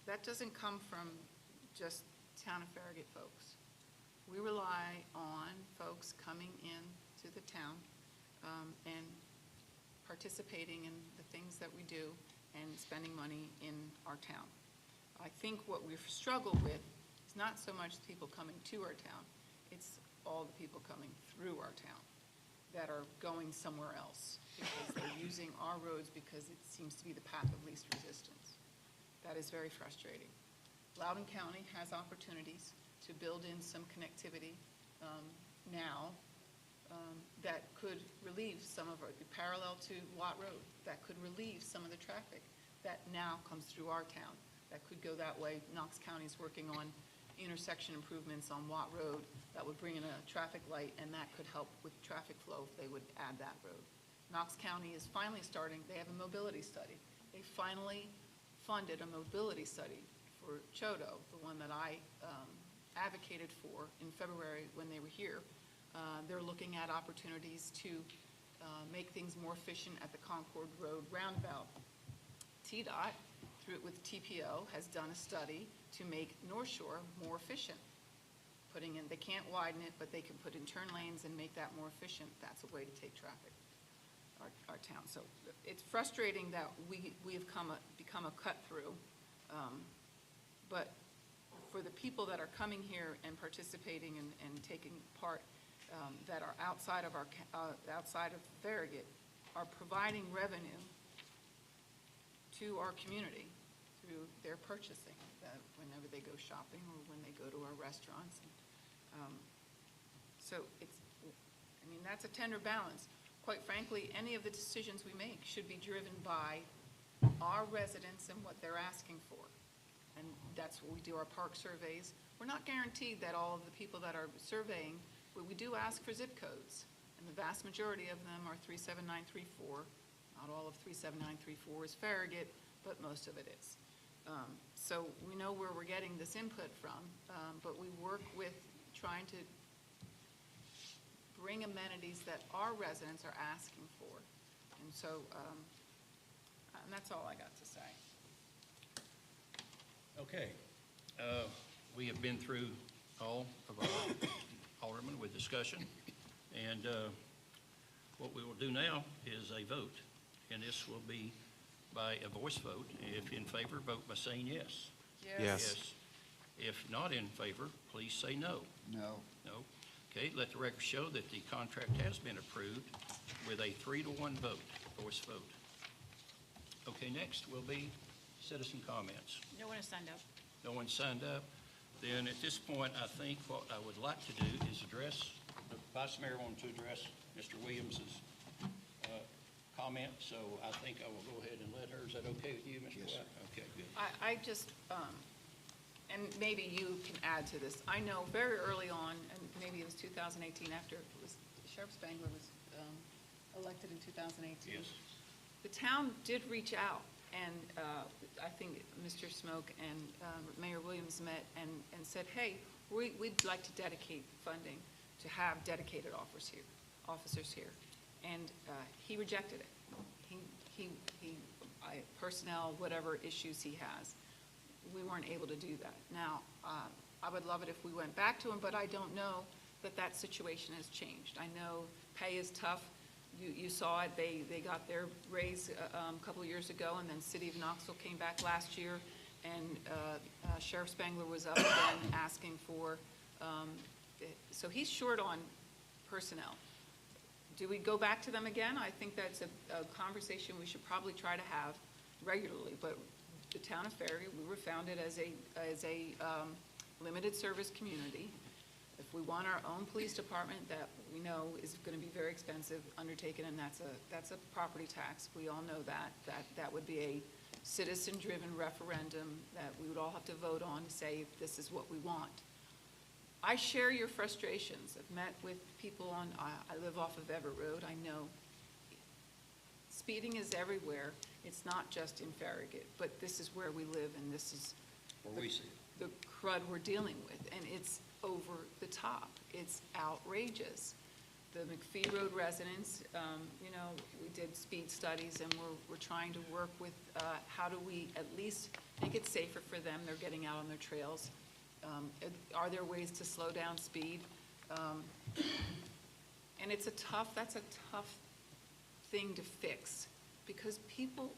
That doesn't come from just town of Farragut folks. We rely on folks coming in to the town and participating in the things that we do and spending money in our town. I think what we've struggled with is not so much the people coming to our town, it's all the people coming through our town that are going somewhere else because they're using our roads because it seems to be the path of least resistance. That is very frustrating. Loudoun County has opportunities to build in some connectivity now that could relieve some of our, parallel to Watt Road, that could relieve some of the traffic that now comes through our town. That could go that way. Knox County is working on intersection improvements on Watt Road that would bring in a traffic light, and that could help with traffic flow if they would add that road. Knox County is finally starting, they have a mobility study. They finally funded a mobility study for Chodo, the one that I advocated for in February when they were here. They're looking at opportunities to make things more efficient at the Concord Road roundabout. TDOT, through it with TPO, has done a study to make North Shore more efficient. Putting in, they can't widen it, but they can put in turn lanes and make that more efficient. That's a way to take traffic, our town. So it's frustrating that we have become a cut through, but for the people that are coming here and participating and taking part, that are outside of outside of Farragut, are providing revenue to our community through their purchasing, whenever they go shopping or when they go to our restaurants. So it's, I mean, that's a tender balance. Quite frankly, any of the decisions we make should be driven by our residents and what they're asking for. And that's what we do our park surveys. We're not guaranteed that all of the people that are surveying, but we do ask for zip codes. And the vast majority of them are 37934. Not all of 37934 is Farragut, but most of it is. So we know where we're getting this input from, but we work with trying to bring amenities that our residents are asking for. And so, and that's all I got to say.
Okay. We have been through all of our aldermen with discussion, and what we will do now is a vote, and this will be by a voice vote. If in favor, vote by saying yes.
Yes.
If not in favor, please say no.
No.
No. Okay, let the record show that the contract has been approved with a 3-to-1 vote, voice vote. Okay, next will be citizen comments.
No one has signed up.
No one signed up. Then at this point, I think what I would like to do is address, the Vice Mayor wanted to address Mr. Williams's comment, so I think I will go ahead and let her. Is that okay with you, Mr. White? Okay, good.
I just, and maybe you can add to this. I know very early on, and maybe it was 2018 after it was, Sheriff Spangler was elected in 2018.
Yes.
The town did reach out, and I think Mr. Smoke and Mayor Williams met and said, hey, we'd like to dedicate funding to have dedicated officers here. And he rejected it. Personnel, whatever issues he has, we weren't able to do that. Now, I would love it if we went back to him, but I don't know that situation has changed. I know pay is tough. You saw it. They got their raise a couple of years ago, and then City of Knoxville came back last year, and Sheriff Spangler was up again asking for, so he's short on personnel. Do we go back to them again? I think that's a conversation we should probably try to have regularly, but the town of Farragut, we were founded as a limited service community. If we want our own police department that we know is going to be very expensive, undertaken, and that's a property tax. We all know that would be a citizen-driven referendum that we would all have to vote on to say if this is what we want. I share your frustrations. I've met with people on, I live off of Everett Road. I know speeding is everywhere. It's not just in Farragut, but this is where we live, and this is
Where we see it.
the crud we're dealing with, and it's over the top. It's outrageous. The McPhee Road residents, you know, we did speed studies, and we're trying to work with how do we at least make it safer for them. They're getting out on their trails. Are there ways to slow down speed? And that's a tough thing to fix because people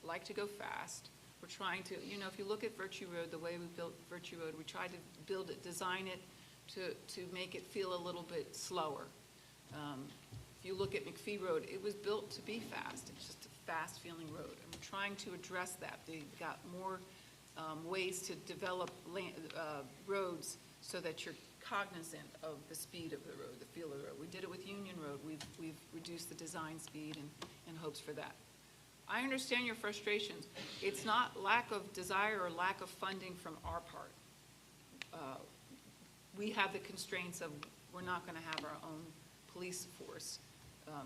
like to go fast. We're trying to, you know, if you look at Virtue Road, the way we built Virtue Road, we tried to build it, design it to make it feel a little bit slower. If you look at McPhee Road, it was built to be fast. It's just a fast-feeling road, and we're trying to address that. They got more ways to develop roads so that you're cognizant of the speed of the road, the feel of the road. We did it with Union Road. We've reduced the design speed in hopes for that. I understand your frustrations. It's not lack of desire or lack of funding from our part. We have the constraints of we're not going to have our own police force,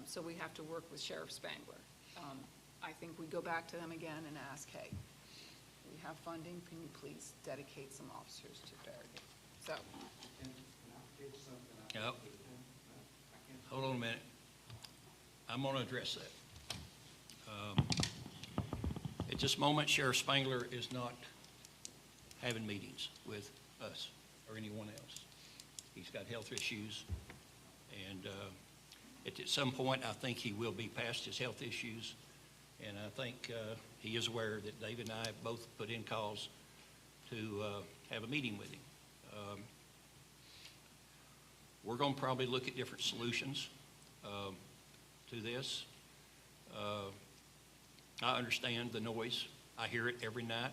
so we have to work with Sheriff Spangler. I think we go back to them again and ask, hey, we have funding, can you please dedicate some officers to Farragut? So.
Yep. Hold on a minute. I'm going to address that. At this moment, Sheriff Spangler is not having meetings with us or anyone else. He's got health issues, and at some point, I think he will be past his health issues, and I think he is aware that David and I have both put in calls to have a meeting with him. We're going to probably look at different solutions to this. I understand the noise. I hear it every night.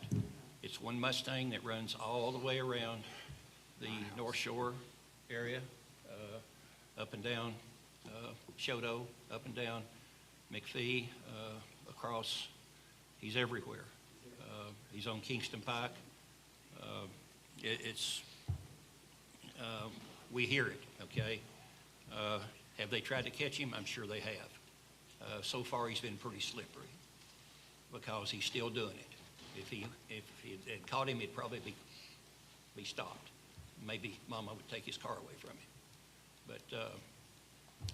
It's one Mustang that runs all the way around the North Shore area, up and down Shodo, up and down McPhee, across. He's everywhere. He's on Kingston Pike. We hear it, okay? Have they tried to catch him? I'm sure they have. So far, he's been pretty slippery because he's still doing it. If he had caught him, he'd probably be stopped. Maybe Mama would take his car away from him. But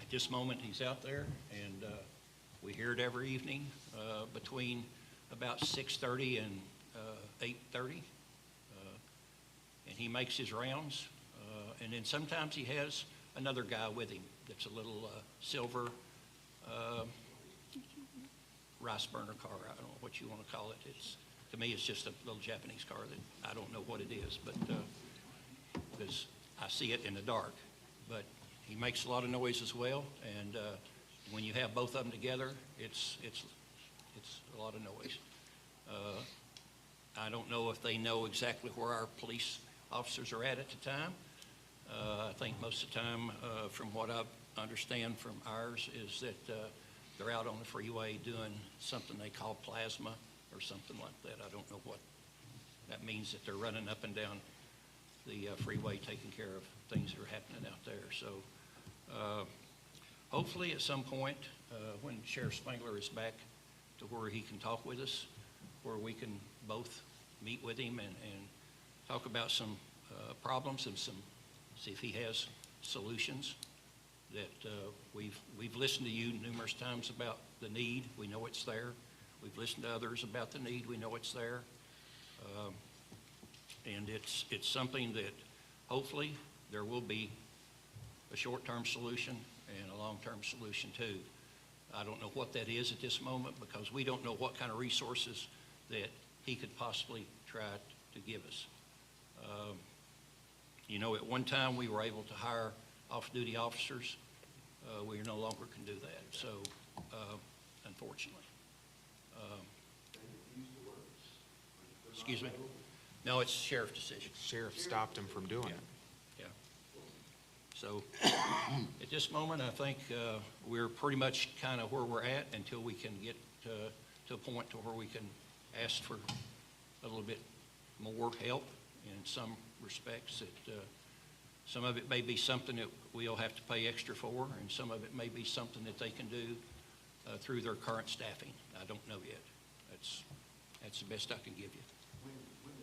at this moment, he's out there, and we hear it every evening between about 6:30 and 8:30. And he makes his rounds. And then sometimes he has another guy with him that's a little silver rice burner car. I don't know what you want to call it. To me, it's just a little Japanese car that I don't know what it is, but because I see it in the dark. But he makes a lot of noise as well, and when you have both of them together, it's a lot of noise. I don't know if they know exactly where our police officers are at the time. I think most of the time, from what I understand from ours, is that they're out on the freeway doing something they call plasma or something like that. I don't know what that means, that they're running up and down the freeway taking care of things that are happening out there. So hopefully at some point when Sheriff Spangler is back to where he can talk with us, where we can both meet with him and talk about some problems and see if he has solutions. That we've listened to you numerous times about the need. We know it's there. We've listened to others about the need. We know it's there. And it's something that hopefully there will be a short-term solution and a long-term solution too. I don't know what that is at this moment because we don't know what kind of resources that he could possibly try to give us. You know, at one time we were able to hire off-duty officers. We no longer can do that, so unfortunately. Excuse me? No, it's sheriff's decision.
Sheriff stopped him from doing it.
Yeah. So at this moment, I think we're pretty much kind of where we're at until we can get to a point to where we can ask for a little bit more help in some respects. That some of it may be something that we'll have to pay extra for, and some of it may be something that they can do through their current staffing. I don't know yet. That's the best I can give you.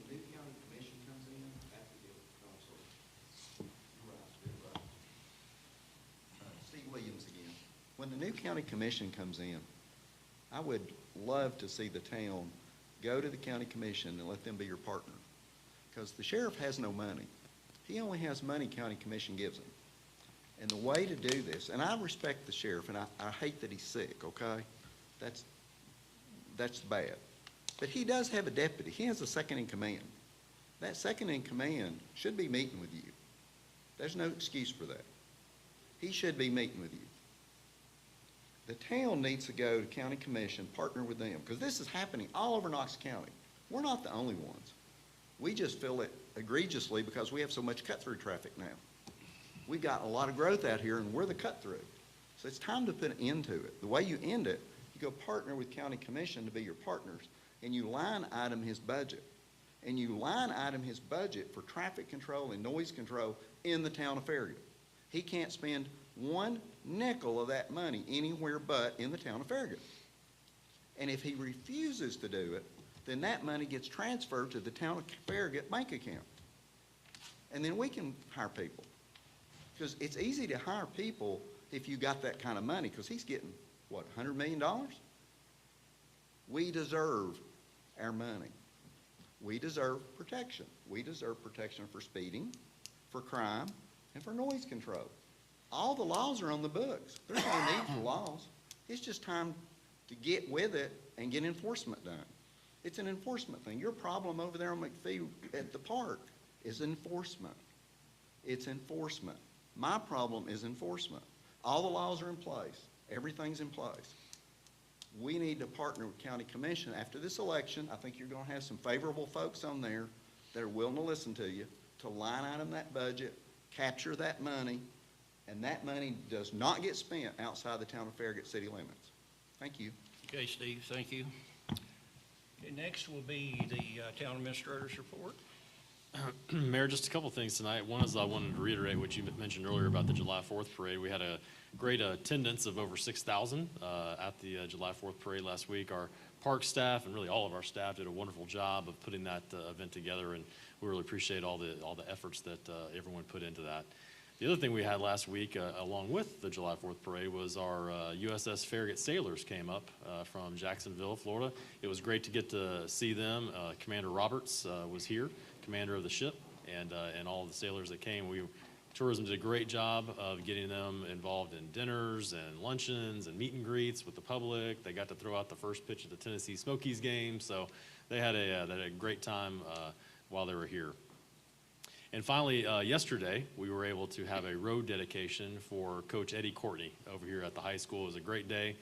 When the new county commission comes in, after the council, Steve Williams again. When the new county commission comes in, I would love to see the town go to the county commission and let them be your partner. Because the sheriff has no money. He only has money county commission gives him. And the way to do this, and I respect the sheriff, and I hate that he's sick, okay? That's bad. But he does have a deputy. He has a second in command. That second in command should be meeting with you. There's no excuse for that. He should be meeting with you. The town needs to go to county commission, partner with them, because this is happening all over Knox County. We're not the only ones. We just feel it egregiously because we have so much cut-through traffic now. We've got a lot of growth out here, and we're the cut-through. So it's time to put an end to it. The way you end it, you go partner with county commission to be your partners, and you line item his budget. And you line item his budget for traffic control and noise control in the town of Farragut. He can't spend one nickel of that money anywhere but in the town of Farragut. And if he refuses to do it, then that money gets transferred to the town of Farragut bank account. And then we can hire people. Because it's easy to hire people if you got that kind of money, because he's getting, what, $100 million? We deserve our money. We deserve protection. We deserve protection for speeding, for crime, and for noise control. All the laws are on the books. There's no need for laws. It's just time to get with it and get enforcement done. It's an enforcement thing. Your problem over there on McPhee at the park is enforcement. It's enforcement. My problem is enforcement. All the laws are in place. Everything's in place. We need to partner with county commission. After this election, I think you're going to have some favorable folks on there that are willing to listen to you, to line item that budget, capture that money, and that money does not get spent outside the town of Farragut city limits. Thank you.
Okay, Steve, thank you. Okay, next will be the town administrator's report.
Mayor, just a couple things tonight. One is I wanted to reiterate what you mentioned earlier about the July 4th parade. We had a great attendance of over 6,000 at the July 4th parade last week. Our park staff and really all of our staff did a wonderful job of putting that event together, and we really appreciate all the efforts that everyone put into that. The other thing we had last week, along with the July 4th parade, was our USS Farragut sailors came up from Jacksonville, Florida. It was great to get to see them. Commander Roberts was here, commander of the ship, and all of the sailors that came. Tourism did a great job of getting them involved in dinners and luncheons and meet and greets with the public. They got to throw out the first pitch of the Tennessee Smokies game, so they had a great time while they were here. And finally, yesterday, we were able to have a road dedication for Coach Eddie Courtney over here at the high school. It was a great day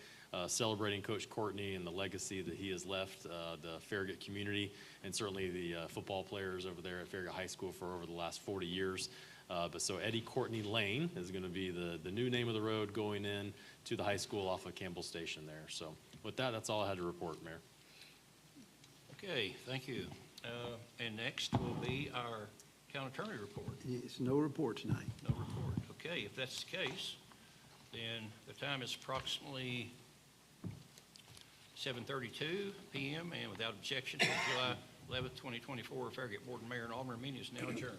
celebrating Coach Courtney and the legacy that he has left the Farragut community, and certainly the football players over there at Farragut High School for over the last 40 years. So Eddie Courtney Lane is going to be the new name of the road going in to the high school off of Campbell Station there. So with that, that's all I had to report, Mayor.
Okay, thank you. And next will be our town attorney report.
Yes, no report tonight.
No report. Okay, if that's the case, then the time is approximately 7:32 p.m. and without objection, the July 11th, 2024 Farragut Board of Mayor and Aldermen meeting is now adjourned.